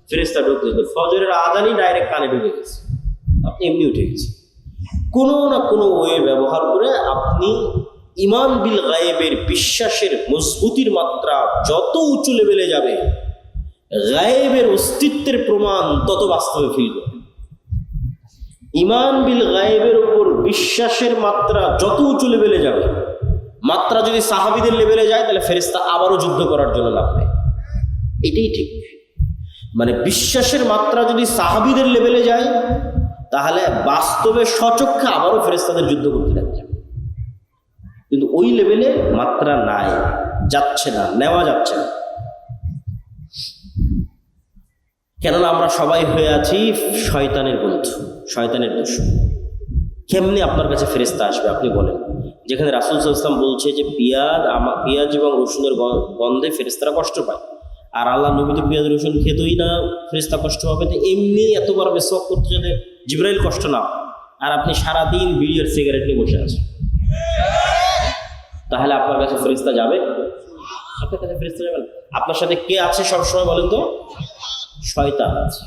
ফেরেশতা ঢুকতে দিয়েছে, ফজরের আজানই ডাইরেক্ট কানে ঢুকে গেছে, আপনি এমনি উঠে গেছে। কোনো না কোনো ওয়ে ব্যবহার করে আপনি ঈমান বিল গায়েবের বিশ্বাসের মজবুতির মাত্রা যত উঁচু লেভেলে যাবে, গায়েবের অস্তিত্বের প্রমাণ তত বাস্তবে ফিল করবে। ঈমান বিল গায়েবের উপর বিশ্বাসের মাত্রা যত উঁচু লেভেলে যাবে, মাত্রা যদি সাহাবীদের লেভেলে যায় তাহলে ফেরেশতা আবারও যুদ্ধ করার জন্য নামবে। এটাই ঠিক। মানে বিশ্বাসের মাত্রা যদি সাহাবীদের লেভেলে যায় তাহলে বাস্তবে সচক্ষে আবারও ফেরেশতাদের যুদ্ধ করতে লাগবে। কিন্তু ওই লেভেলে মাত্রা নাই, যাচ্ছে না, নেওয়া যাচ্ছে না। কেননা আমরা সবাই হয়ে আছি শয়তানের বন্ধু, শয়তানের দুশমন। কেমনি আপনার কাছে ফেরেশতা আসবে আপনি বলেন? যেখানে রাসূল সাল্লাল্লাহু আলাইহি ওয়াসাল্লাম বলছে যে পেঁয়াজ এবং রসুনের গন্ধে ফেরেশতারা কষ্ট পায়, আর আল্লাহ নবী তো পেঁয়াজ রসুন খেতই না, ফেরেশতা কষ্ট হবে। তো এমনি এতবার মেসওয়াক করতে যাতে জিবরাইল কষ্ট না পায়, আর আপনি সারাদিন বিড়ি আর সিগারেট নিয়ে বসে আছেন, তাহলে আপনার কাছে ফেরেশতা যাবে? আপনার কাছে ফেরেশতা যাবে না। আপনার সাথে কে আছে সবসময় বলেন তো? শয়তান আছে।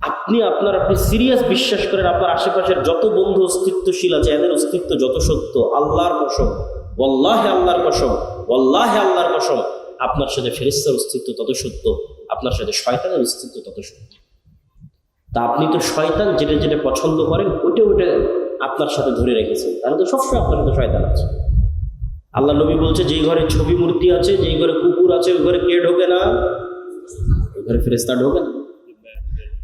আপনি সিরিয়াস বিশ্বাস করেন আপনার আশেপাশের যত বন্ধু অস্তিত্বশীল আছে এদের অস্তিত্ব যত সত্য, আল্লাহর কসম, ওয়াল্লাহি আল্লাহর কসম, ওয়াল্লাহি আল্লাহর কসম, আপনার সাথে ফেরেশতার অস্তিত্ব তত সত্য, আপনার সাথে শয়তানের অস্তিত্ব তত সত্য। তা আপনি তো শয়তান যেটা যেটা পছন্দ করেন ওইটা আপনার সাথে ধরে রেখেছেন, তাহলে তো সবসময় আপনার সাথে শয়তান আছে। আল্লাহ নবী বলছে যেই ঘরে ছবি মূর্তি আছে, যেই ঘরে কুকুর আছে, ওই ঘরে কে ঢোকে না? ওই ঘরে ফেরেশতা ঢোকে না।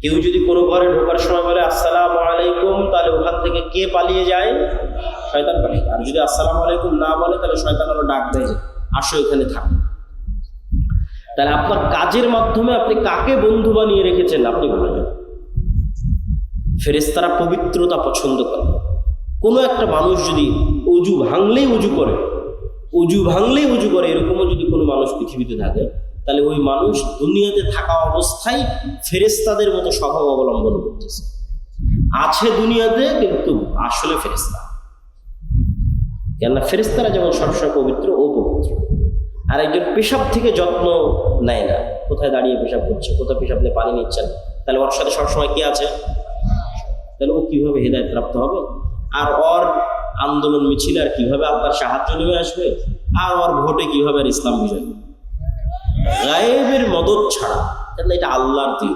কেউ যদি কোনো ঘরে ঢোকার সময় বলে আসসালামু আলাইকুম, তাহলে ওখান থেকে কে পালিয়ে যায়? শয়তান পালিয়ে। আর যদি আসসালামু আলাইকুম না বলে তাহলে শয়তান আরো ডাক দেয় যে আসো এখানে থাকো। তাহলে আপনার কাজের মাধ্যমে আপনি কাকে বন্ধু বানিয়ে রেখেছেন আপনি বলে যান। ফেরেশতারা পবিত্রতা পছন্দ করে। কোনো একটা মানুষ যদি অজু ভাঙলেই উজু করে এরকমও যদি কোনো মানুষ পৃথিবীতে থাকে, তাহলে ওই মানুষ দুনিয়াতে থাকা অবস্থায় ফেরেশতাদের মতো স্বভাব অবলম্বন করতেছে, আছে দুনিয়াতে কিন্তু আসলে ফেরেশতা। কেননা ফেরেশতারা যেমন সবসময় পবিত্র ও পবিত্র। আর একজন পেশাব থেকে যত্ন নেয় না, কোথায় দাঁড়িয়ে পেশাব করছে, কোথায় পেশাব নিয়ে পানি নিচ্ছেন, তাহলে ওর সাথে সবসময় কি আছে? তাহলে ও কিভাবে হেদায়েত প্রাপ্ত হবে? আর ওর আন্দোলন মিছিলে আর কিভাবে আপনার সাহায্য নেমে আসবে? আর ওর ভোটে কিভাবে আর ইসলাম বিজয়? গায়েবের মদদ ছাড়া, এটা আল্লাহর দিন,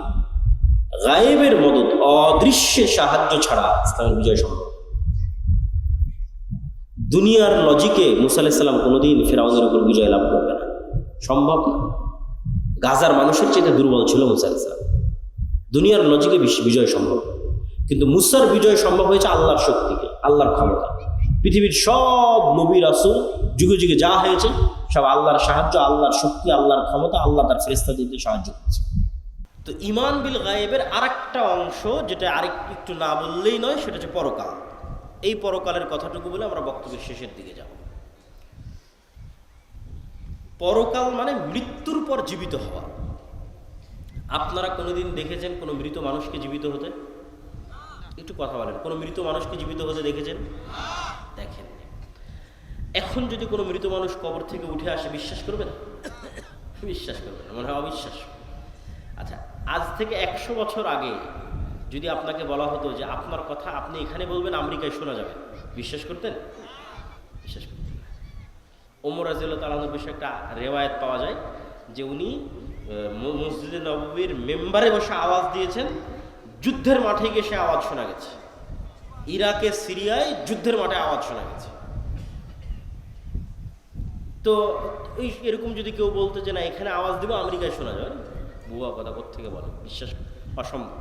গায়েবের মদদ, অদৃশ্যের সাহায্য ছাড়া ইসলামের বিজয় সম্ভব। দুনিয়ার লজিকে মুসা আলাইহিস সালাম কোনোদিন ফিরআউনের উপর বিজয় লাভ করবে না, সম্ভব না। গাজার মানুষের চেয়ে দুর্বল ছিল মুসা আলাইহিস সালাম। দুনিয়ার লজিকে বিজয় সম্ভব, কিন্তু মুসার বিজয় সম্ভব হয়েছে আল্লাহর শক্তিকে, আল্লাহর ক্ষমতা। পৃথিবীর সব নবী রাসূল যুগে যুগে যা হয়েছে সব আল্লাহর সাহায্য, আল্লাহর শক্তি, আল্লাহর ক্ষমতা, আল্লাহ তার ফেরেশতা দিতে সাহায্য করেছে। তো ঈমান বিল গায়েবের আরেকটা অংশ যেটা একটু না বললেই নয়, সেটা হচ্ছে পরকাল। এই পরকালের কথাটুকু বলে আমরা বক্তব্যের শেষের দিকে যাব। পরকাল মানে মৃত্যুর পর জীবিত হওয়া। আপনারা কোনোদিন দেখেছেন কোনো মৃত মানুষকে জীবিত হতে? একটু কথা বলেন, কোনো মৃত মানুষকে জীবিত হতে দেখেছেন? দেখেন। এখন যদি কোনো মৃত মানুষ কবর থেকে উঠে আসে, বিশ্বাস করবেন? বিশ্বাস করবেন না, মনে হয় অবিশ্বাস। আচ্ছা, আজ থেকে 100 বছর আগে যদি আপনাকে বলা হতো যে আপনার কথা আপনি এখানে বলবেন, আমেরিকায় শোনা যাবে, বিশ্বাস করতেন? বিশ্বাস করতেন না। ওমর রাদিয়াল্লাহু তাআলা আনহুর বিষয়ে একটা রেওয়ায়েত পাওয়া যায় যে উনি মসজিদে নববীর মেম্বারে বসে আওয়াজ দিয়েছেন, যুদ্ধের মাঠে গিয়ে সে আওয়াজ শোনা গেছে। ইরাকে সিরিয়ায় যুদ্ধের মাঠে আওয়াজ শোনা গেছে। তো এরকম যদি কেউ বলতো যে না এখানে আওয়াজ দিব, আমেরিকায় শোনা যাবে, বুয়া কথা কোত্থেকে বলে, বিশ্বাস অসম্ভব।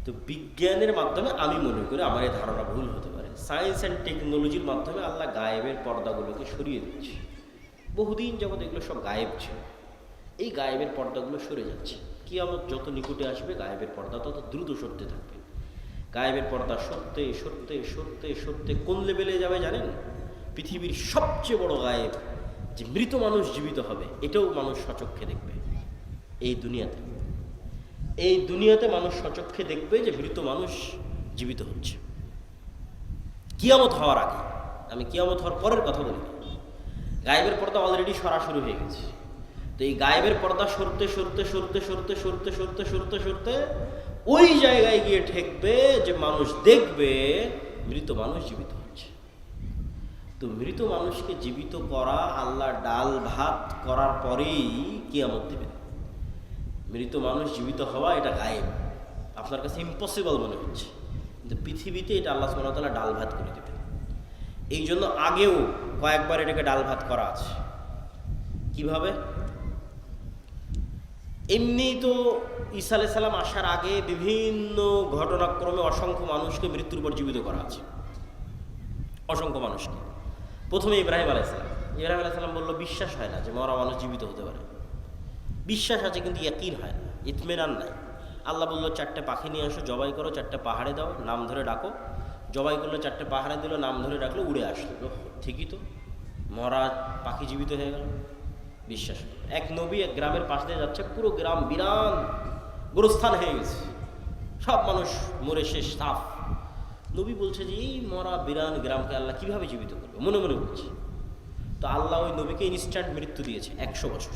তো বিজ্ঞানের মাধ্যমে আমি মনে করি আমার এই ধারণা ভুল হতে পারে। সায়েন্স অ্যান্ড টেকনোলজির মাধ্যমে আল্লাহ গায়েবের পর্দাগুলোকে সরিয়ে দিচ্ছে। বহুদিন যাবত এগুলো সব গায়েব ছিল, এই গায়েবের পর্দাগুলো সরে যাচ্ছে। কিয়ামত যত নিকটে আসবে গায়েবের পর্দা তত দ্রুত সরতে থাকবে। গায়েবের পর্দা সরতে সরতে সরতে সরতে কোন লেভেলে যাবে জানেন? পৃথিবীর সবচেয়ে বড় গায়েব যে মৃত মানুষ জীবিত হবে, এটাও মানুষ সচক্ষে দেখবে। এই দুনিয়াতে মানুষ সচক্ষে দেখবে যে মৃত মানুষ জীবিত হচ্ছে। কিয়ামত হওয়ার আগে, আমি কিয়ামত হওয়ার পরের কথা বলি। গায়েবের পর্দা অলরেডি সরাসরি হয়ে গেছে। তো এই গায়েবের পর্দা সরতে সরতে সরতে সরতে সরতে সরতে সরতে সরতে ওই জায়গায় গিয়ে ঠেকবে যে মানুষ দেখবে মৃত মানুষ জীবিত হচ্ছে। তো মৃত মানুষকে জীবিত করা, আল্লাহ ডাল ভাত করার পরেই কিয়ামত দিবেন। মৃত মানুষ জীবিত হওয়া এটা গায়েব, আপনার কাছে ইম্পসিবল মনে হচ্ছে, কিন্তু পৃথিবীতে এটা আল্লাহ সুবহানাহু ওয়া তাআলা ডাল ভাত করে দেবেন। এই জন্য আগেও কয়েকবার এটাকে ডাল ভাত করা আছে। কিভাবে? এমনি তো ঈসা আলাইহিস সালাম আসার আগে বিভিন্ন ঘটনাক্রমে অসংখ্য মানুষকে মৃত্যুর পর জীবিত করা আছে, অসংখ্য মানুষকে। প্রথমে ইব্রাহিম আলাইহিস সালাম বলল বিশ্বাস হয় না যে মরা মানুষ জীবিত হতে পারে। বিশ্বাস আছে কিন্তু ইয়াকিন হয় না, ইতমিনান নাই। আল্লাহ বললো 4টে পাখি নিয়ে আসো, জবাই করো, 4টে পাহাড়ে দাও, নাম ধরে ডাকো। জবাই করলো, 4টে পাহাড়ে দিল, নাম ধরে ডাকলো, উড়ে আসলো। ঠিকই তো, মরা পাখি জীবিত হয়ে গেল। বিশ্বাস। এক নবী এক গ্রামের পাশ দিয়ে যাচ্ছে, পুরো গ্রাম বিরান গোরস্থান হয়ে গেছে, সব মানুষ মরে শেষ, সাফ। নবী বলছে যে এই মরা বিরান গ্রামকে আল্লাহ কীভাবে জীবিত করবে, মনে মনে বলছে। তো আল্লাহ ওই নবীকে ইনস্ট্যান্ট মৃত্যু দিয়েছে 100 বছর।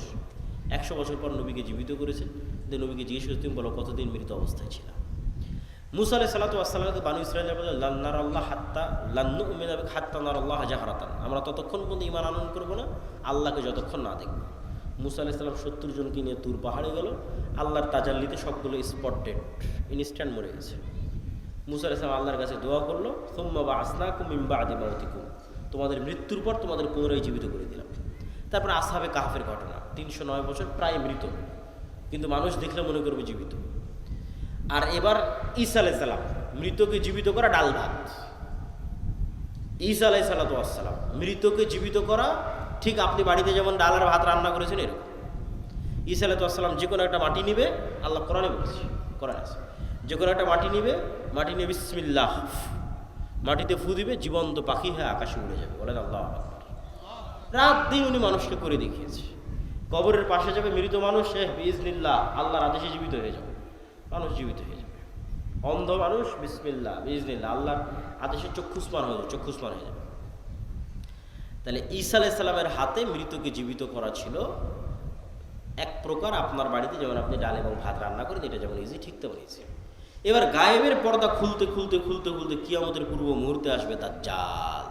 100 বছর পর নবীকে জীবিত করেছে। যে নবীকে জিজ্ঞেস করে তুমি বলো কতদিন মৃত অবস্থায় ছিল? মুসা আলাইহিস সালাতু ওয়াস সালামকে বানু ইসরাঈল বলে লান্নার আল্লাহ হাত্তা লান্নু উমিনা বিক হাত্তা নার আল্লাহ জাহরাতান, আমরা ততক্ষণ পর্যন্ত ঈমান আনয়ন করবো না আল্লাহকে যতক্ষণ না দেখব। মুসা আলাইহিস সালাম 70 জনকে নিয়ে তুর পাহাড়ে গেল, আল্লাহর তাজাল্লিতে সবগুলো স্পটেড, ইনস্ট্যান্ট মরে গেছে। মুসা আলাইহিস সালাম আল্লাহর কাছে দোয়া করলো, সুম্মা বা'আসনাকুম মিন বা'দি মাউতিকুম, তোমাদের মৃত্যুর পর তোমাদের পুনরায় জীবিত করে দিলাম। তারপর আসহাবে কাহফের ঘটনা, 309 বছর প্রায় মৃত, কিন্তু মানুষ দেখলে মনে করবে জীবিত। আর এবার ঈসা আলাইহিস সালাম, মৃতকে জীবিত করা ডাল ভাত। ঈসা আলাইহিস সালাম মৃতকে জীবিত করা ঠিক আপনি বাড়িতে যেমন ডাল আর ভাত রান্না করেছেন এরকম। ঈসা আলাইহিস সালাম যে কোনো একটা মাটি নিবে, আল্লাহ কোরআনে বলেছে, কোরআন আছে, যে কোনো একটা মাটি নিবে, মাটি নিয়ে বিসমিল্লাহ, মাটিতে ফু দিবে, জীবন্ত পাখি হয়ে আকাশে উড়ে যাবে। বলেন আল্লাহু আকবার। রাত দিন উনি মানুষকে করে দেখিয়েছে। কবরের পাশে যাবে মৃত মানুষ, বিইজনিল্লাহ, আল্লাহর আদেশে জীবিত হয়ে যাবে, মানুষ জীবিত হয়ে যাবে। অন্ধ মানুষ, বিসমিল্লাহ বিইজনিল্লাহ, আল্লাহর আদেশে চক্ষুস্মান হয়ে যাবে, চক্ষুস্মান হয়ে যাবে। তাহলে ঈসা আলাইহিস সালামের হাতে মৃতকে জীবিত করা ছিল এক প্রকার আপনার বাড়িতে যেমন আপনি ডাল এবং ভাত রান্না করেন, এটা যেমন ইজি, ঠিক তেমন ইজি। এবার গায়েবের পর্দা খুলতে খুলতে খুলতে খুলতে কিয়ামতের পূর্ব মুহূর্তে আসবে দাজ্জাল।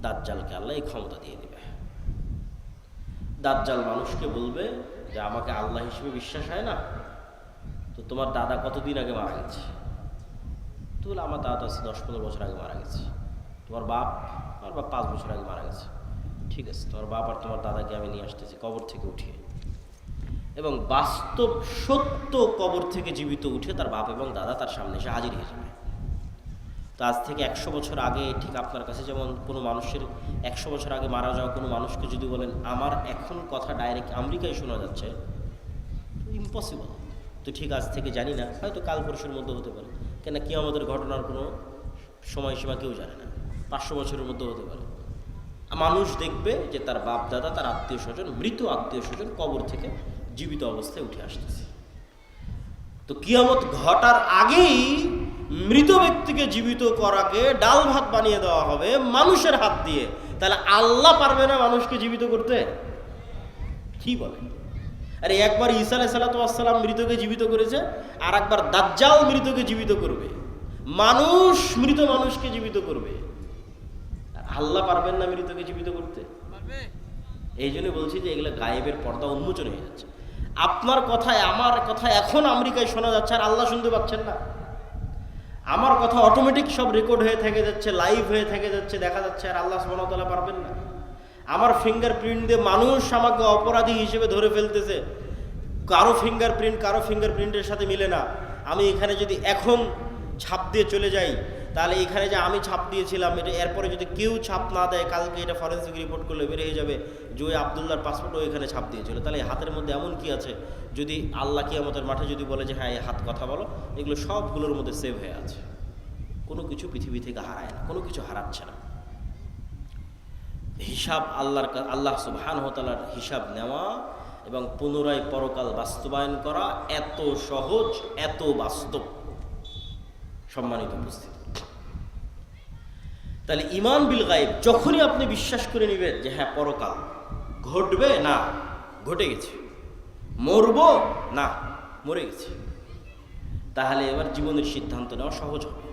দাজ্জালকে আল্লাহ এই ক্ষমতা দিয়ে দেবে। দাজ্জাল মানুষকে বলবে যে আমাকে আল্লাহ হিসেবে বিশ্বাস হয় না, তো তোমার দাদা কতদিন আগে মারা গেছে? তো বলে আমার দাদা আছে 10-15 বছর আগে মারা গেছে। তোমার বাপ? আমার বাপ 5 বছর আগে মারা গেছে। ঠিক আছে, তোমার বাপ আর তোমার দাদাকে আমি নিয়ে আসতেছি কবর থেকে উঠিয়ে। এবং বাস্তব সত্য কবর থেকে জীবিত উঠে তার বাপ এবং দাদা তার সামনে এসে হাজির হয়ে যাবে। তো আজ থেকে 100 বছর আগে ঠিক আপনার কাছে যেমন কোনো মানুষের 100 বছর আগে মারা যাওয়া কোনো মানুষকে যদি বলেন আমার এখন কথা ডাইরেক্ট আমেরিকায় শোনা যাচ্ছে, ইম্পসিবল। তো ঠিক আজ থেকে জানি না, হয়তো কাল পরশুর মধ্যে হতে পারে, কেন কি আমাদের ঘটনার কোনো সময়সীমা কেউ জানে না, 500 বছরের মধ্যে হতে পারে। মানুষ দেখবে যে তার বাপ দাদা, তার আত্মীয় স্বজন, মৃত আত্মীয় স্বজন কবর থেকে জীবিত অবস্থায় উঠে আসতেছে। তো কিয়ামত ঘটার আগেই মৃত ব্যক্তিকে জীবিত করাকে ডাল ভাত বানিয়ে দেওয়া হবে মানুষের হাত দিয়ে। তাহলে আল্লাহ পারবে না মানুষকে জীবিত করতে? কি বলেন? আরে একবার ঈসা আলাইহিস সালাম মৃতকে জীবিত করেছে, আর একবার দাজ্জাল মৃতকে জীবিত করবে। মানুষ মৃত মানুষকে জীবিত করবে, আল্লাহ পারবেন না মৃতকে জীবিত করতে? এই জন্য বলছি যে এগুলো গায়েবের পর্দা উন্মোচন হয়ে যাচ্ছে। আপনার কথায় আমার কথা এখন আমেরিকায় শোনা যাচ্ছে, আর আল্লাহ শুনতে পাচ্ছেন না। আমার কথা অটোমেটিক সব রেকর্ড হয়ে থেকে যাচ্ছে, লাইভ হয়ে থেকে যাচ্ছে, দেখা যাচ্ছে, আর আল্লাহ সুবহানাহু ওয়া তাআলা পারবেন না? আমার ফিঙ্গারপ্রিন্ট দিয়ে মানুষ আমাকে অপরাধী হিসেবে ধরে ফেলতেছে, কারো ফিঙ্গারপ্রিন্টের সাথে মিলে না। আমি এখানে যদি এখন ছাপ দিয়ে চলে যাই, তাহলে এখানে যে আমি ছাপ দিয়েছিলাম এটা এরপরে যদি কেউ ছাপ না দেয়, কালকে এটা ফরেন্সিক রিপোর্ট করলে বের হয়ে যাবে যে ওই আবদুল্লাহর পাসপোর্টও এখানে ছাপ দিয়েছিল। তাহলে এই হাতের মধ্যে এমন কি আছে, যদি আল্লাহ কিয়ামতের মাঠে যদি বলে যে হ্যাঁ এই হাত কথা বলো, এগুলো সবগুলোর মধ্যে সেভ হয়ে আছে। কোনো কিছু পৃথিবী থেকে হারায় না, কোনো কিছু হারাচ্ছে না। হিসাব আল্লাহ সুবহানাহু ওয়া তাআলার হিসাব নেওয়া এবং পুনরায় পরকাল বাস্তবায়ন করা এত সহজ, এত বাস্তব। সম্মানিত উপস্থিতি, তাহলে ঈমান বিল গায়ব যখনই আপনি বিশ্বাস করে নেবেন যে হ্যাঁ পরকাল ঘটবে, না ঘটে গেছে, মরব না মরে গেছে, তাহলে এবার জীবনের সিদ্ধান্ত নেওয়া সহজ হবে।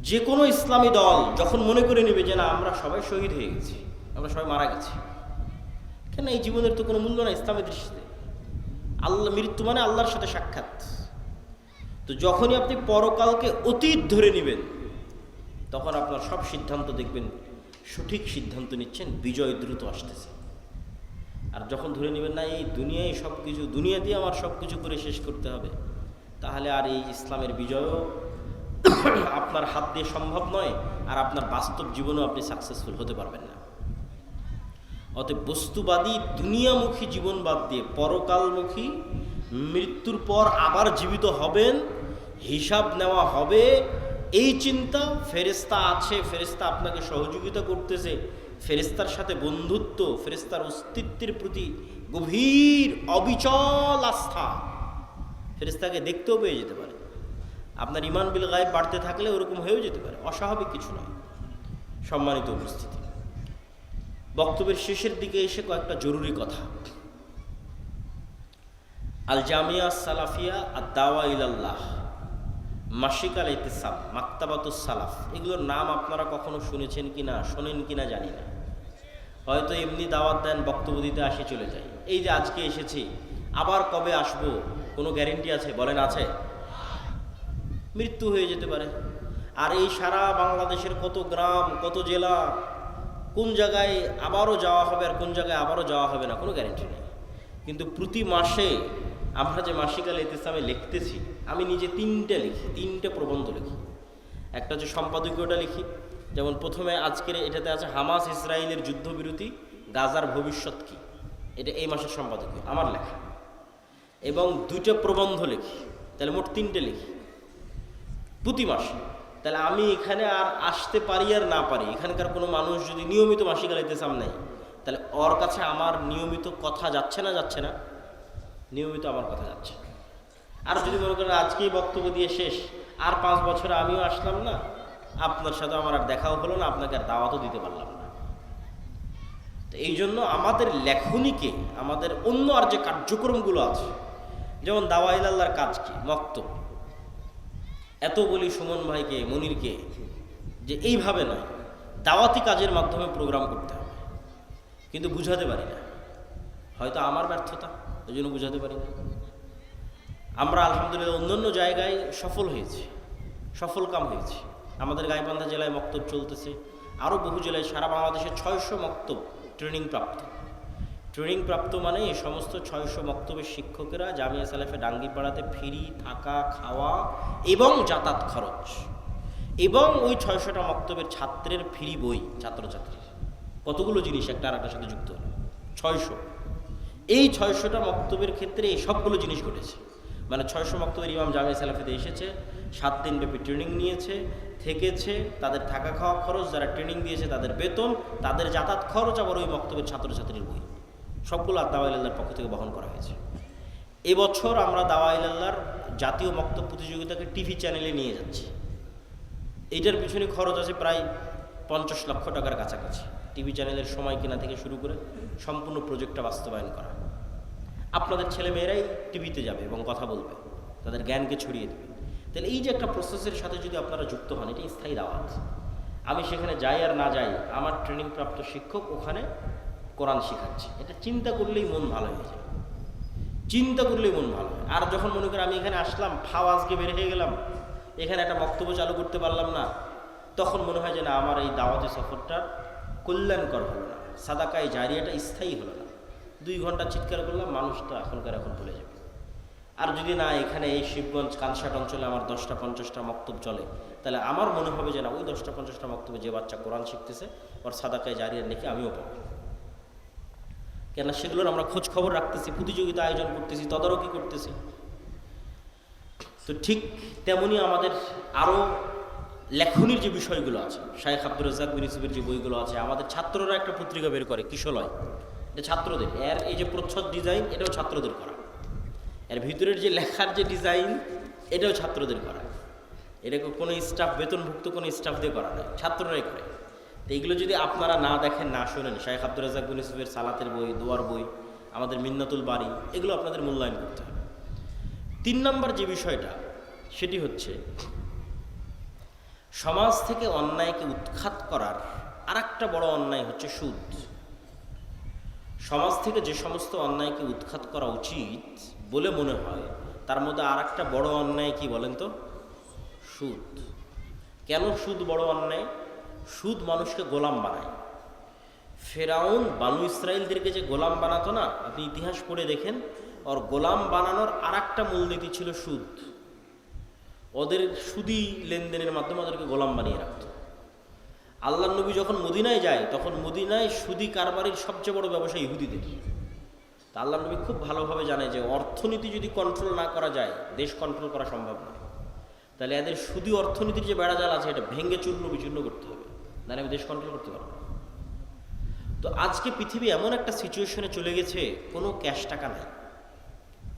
যে কোনো ইসলামী দল যখন মনে করে নেবে যে না আমরা সবাই শহীদ হয়ে গেছি, আমরা সবাই মারা গেছি, কেন এই জীবনের তো কোনো মূল্য না ইসলামের দৃষ্টিতে। আল্লাহ, মৃত্যু মানে আল্লাহর সাথে সাক্ষাৎ। তো যখনই আপনি পরকালকে অতীত ধরে নেবেন, তখন আপনার সব সিদ্ধান্ত দেখবেন সঠিক সিদ্ধান্ত নিচ্ছেন, বিজয় দ্রুত আসতেছে। আর যখন ধরে নেবেন না এই দুনিয়ায় সব কিছু, দুনিয়াতেই আমার সব কিছু করে শেষ করতে হবে, তাহলে আর এই ইসলামের বিজয়ও আপনার হাত দিয়ে সম্ভব নয়, আর আপনার বাস্তব জীবনেও আপনি সাকসেসফুল হতে পারবেন না। অতএব বস্তুবাদী দুনিয়ামুখী জীবন বাদ দিয়ে পরকালমুখী, মৃত্যুর পর আবার জীবিত হবেন, হিসাব নেওয়া হবে, এই চিন্তা, ফেরেশতা আছে, ফেরেশতা আপনাকে সহযোগিতা করতেছে, ফেরেশতার সাথে বন্ধুত্ব, ফেরেশতার অস্তিত্বের প্রতি গভীর অবিচল আস্থা, ফেরেশতাকে দেখতেও পেয়ে যেতে পারে। আপনার ঈমান বিল গায়ব বাড়তে থাকলে ওরকম হয়েও যেতে পারে, অস্বাভাবিক কিছু নয়। সম্মানিত উপস্থিতি, বক্তব্যের শেষের দিকে এসে কয়েকটা জরুরি কথা। আল জামিয়া সালাফিয়া আর দাওয়া ইলাল্লাহ, মাসিক আল ইতিসাম, মাকতাবাতুস সালাফ, এগুলোর নাম আপনারা কখনো শুনেছেন কিনা, শোনেন কিনা জানি না। হয়তো এমনি দাওয়াত দেন, বক্তব্য দিতে আসি চলে যাই। এই যে আজকে এসেছি, আবার কবে আসবো কোনো গ্যারেন্টি আছে? বলেন আছে? মৃত্যু হয়ে যেতে পারে। আর এই সারা বাংলাদেশের কত গ্রাম, কত জেলা, কোন জায়গায় আবারও যাওয়া হবে আর কোন জায়গায় আবারও যাওয়া হবে না, কোনো গ্যারেন্টি নেই। কিন্তু প্রতি মাসে আমরা যে মাসিক আল ইতিসামে লিখতেছি, আমি নিজে 3টে লিখি, 3টে প্রবন্ধ লিখি। একটা হচ্ছে সম্পাদকীয়টা লিখি, যেমন প্রথমে আজকের এটাতে আছে হামাস ইসরায়েলের যুদ্ধবিরতি, গাজার ভবিষ্যৎ কি, এটা এই মাসের সম্পাদকীয় আমার লেখা। এবং 2টে প্রবন্ধ লিখি, তাহলে মোট 3টে লিখি প্রতি মাসে। তাহলে আমি এখানে আর আসতে পারি আর না পারি, এখানকার কোনো মানুষ যদি নিয়মিত মাসিক আল ইতিসাম নেয়, তাহলে ওর কাছে আমার নিয়মিত কথা যাচ্ছে না? যাচ্ছে না? নিয়মিত আমার কথা যাচ্ছে। আর যদি মনে করেন আজকেই বক্তব্য দিয়ে শেষ, আর 5 বছরে আমিও আসলাম না, আপনার সাথে আমার আর দেখাও হলো না, আপনাকে আর দাওয়াতও দিতে পারলাম না। তো এই জন্য আমাদের লেখনীকে, আমাদের অন্য আর যে কার্যক্রমগুলো আছে, যেমন দাওয়া ইলাল্লাহর কাজ কি, মক্তব, এত বলি সুমন ভাইকে, মনিরকে, যে এইভাবে নয়, দাওয়াতি কাজের মাধ্যমে প্রোগ্রাম করতে হবে, কিন্তু বুঝাতে পারি না। হয়তো আমার ব্যর্থতা, ওই জন্য বুঝাতে পারি না। আমরা আলহামদুলিল্লাহ অন্যান্য জায়গায় সফল হয়েছি, সফল কাম হয়েছি। আমাদের গাইবান্ধা জেলায় মক্তব চলতেছে, আরও বহু জেলায়, সারা বাংলাদেশে 600 মক্তব ট্রেনিং প্রাপ্ত। ট্রেনিং প্রাপ্ত মানে এই সমস্ত 600 মক্তবের শিক্ষকেরা জামিয়া সালেফে ডাঙ্গিপাড়াতে ফ্রি থাকা, খাওয়া এবং যাতায়াত খরচ, এবং ওই 600টা মক্তবের ছাত্রের ফ্রি বই, ছাত্রছাত্রীর কতগুলো জিনিস একটা আর একটার সাথে যুক্ত হলো 600। এই 600টা মক্তবের ক্ষেত্রে এই সবগুলো জিনিস ঘটেছে। মানে 600 মক্তবের ইমাম জামিয়া সালেফেতে এসেছে, 7 দিন ব্যাপী ট্রেনিং নিয়েছে, থেকেছে, তাদের থাকা খাওয়া খরচ, যারা ট্রেনিং দিয়েছে তাদের বেতন, তাদের যাতায়াত খরচ, আবার ওই মক্তবের ছাত্রছাত্রীর বই, সবগুলো দাওয়ায়ে ইলাল্লাহর পক্ষ থেকে বহন করা হয়েছে। এবছর আমরা দাওয়ায়ে ইলাল্লাহর জাতীয় মক্তব প্রতিযোগিতাকে টিভি চ্যানেলে নিয়ে যাচ্ছি। এইটার পিছনে খরচ আছে প্রায় 50 লক্ষ টাকার কাছাকাছি। টিভি চ্যানেলের সময় কেনা থেকে শুরু করে সম্পূর্ণ প্রজেক্টটা বাস্তবায়ন করা। আপনাদের ছেলেমেয়েরাই টিভিতে যাবে এবং কথা বলবে, তাদের জ্ঞানকে ছড়িয়ে দেবে। তাহলে এই যে একটা প্রসেসের সাথে যদি আপনারা যুক্ত হন, এটা স্থায়ী দাওয়াত। আমি সেখানে যাই আর না যাই, আমার ট্রেনিং প্রাপ্ত শিক্ষক ওখানে কোরআন শেখাচ্ছে, এটা চিন্তা করলেই মন ভালো হয়ে যায়, চিন্তা করলেই মন ভালো হয়। আর যখন মনে করি আমি এখানে আসলাম, ফাও আজকে বের হয়ে গেলাম, এখানে একটা বক্তব্য চালু করতে পারলাম না, তখন মনে হয় যে না, আমার এই দাওয়াতি সফরটা কল্যাণকর হলো না, সাদাকায় জারিয়াটা স্থায়ী হলো না। 2 ঘন্টা চিৎকার করলাম, মানুষ তো এখনকার এখন ভুলে যাবে। আর যদি না এখানে এই শিবগঞ্জ কানসাট অঞ্চলে আমার 10টা 50টা মক্তব চলে, তাহলে আমার মনে হবে যে না, ওই 10টা 50টা মক্তবে যে বাচ্চা কোরআন শিখতেছে ওর সাদাকায় জারিয়ার নাকি আমিও পাবো। কেন সেগুলোর আমরা খোঁজ খবর রাখতেছি, প্রতিযোগিতা আয়োজন করতেছি, তদারকি করতেছি। তো ঠিক তেমনি আমাদের আরও লেখনির যে বিষয়গুলো আছে, শায়েখ আব্দুর রাজ্জাক বিন ইউসুফের যে বইগুলো আছে, আমাদের ছাত্ররা একটা পত্রিকা বের করে কিশলয়, এটা ছাত্রদের। এর এই যে প্রচ্ছদ ডিজাইন, এটাও ছাত্রদের করা। এর ভিতরের যে লেখার যে ডিজাইন, এটাও ছাত্রদের করা। এটাকে কোনো স্টাফ, বেতনভুক্ত কোনো স্টাফ দিয়ে করা নয়, ছাত্ররাই করে। তো এইগুলো যদি আপনারা না দেখেন, না শোনেন, শায়েখ আব্দুর রাজ্জাক বিন ইউসুফের সালাতের বই, দোয়ার বই, আমাদের মিন্নাতুল বাড়ি, এগুলো আপনাদের মূল্যায়ন করতে হবে। 3 নম্বর যে বিষয়টা, সেটি হচ্ছে সমাজ থেকে অন্যায়কে উৎখাত করার আরেকটা বড় অন্যায় হচ্ছে সুদ। সমাজ থেকে যে সমস্ত অন্যায়কে উৎখাত করা উচিত বলে মনে হয়, তার মধ্যে আরেকটা বড় অন্যায় কি বলেন তো? সুদ। কেন সুদ বড় অন্যায়? সুদ মানুষকে গোলাম বানায়। ফেরাউন বানু ইসরাইলদেরকে যে গোলাম বানাতো না, আপনি ইতিহাস পড়ে দেখেন, ওর গোলাম বানানোর আরেকটা মূলনীতি ছিল সুদ। ওদের সুদি লেনদেনের মাধ্যমে ওদেরকে গোলাম বানিয়ে রাখত। আল্লাহ নবী যখন মদিনায় যায়, তখন মদিনায় সুদি কারবারির সবচেয়ে বড় ব্যবসা ইহুদিদের। তা আল্লাহ নবী খুব ভালোভাবে জানে যে অর্থনীতি যদি কন্ট্রোল না করা যায়, দেশ কন্ট্রোল করা সম্ভব না। তাহলে এদের সুদি অর্থনীতির যে বেড়াজাল আছে, এটা ভেঙে চূর্ণ বিচূর্ণ করতে হবে, নাহলে আমি দেশ কন্ট্রোল করতে পারবো না। তো আজকে পৃথিবী এমন একটা সিচুয়েশনে চলে গেছে, কোনো ক্যাশ টাকা নাই।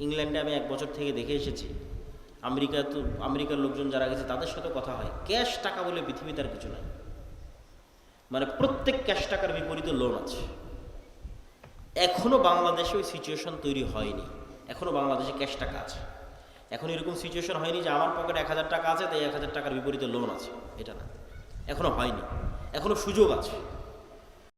ইংল্যান্ডে আমি 1 বছর থেকে দেখে এসেছি, আমেরিকার লোকজন যারা গেছে তাদের সাথে কথা হয়, ক্যাশ টাকা বলে পৃথিবীতে আর কিছু নাই। মানে প্রত্যেক ক্যাশ টাকার বিপরীতে লোন আছে। এখনো বাংলাদেশে ওই সিচুয়েশন তৈরি হয়নি, এখনো বাংলাদেশে ক্যাশ টাকা আছে। এখন এরকম সিচুয়েশন হয়নি যে আমার পকেটে 1000 টাকা আছে, তাই 1000 টাকার বিপরীতে লোন আছে, এটা না, এখনো হয়নি। এখনো সুযোগ আছে।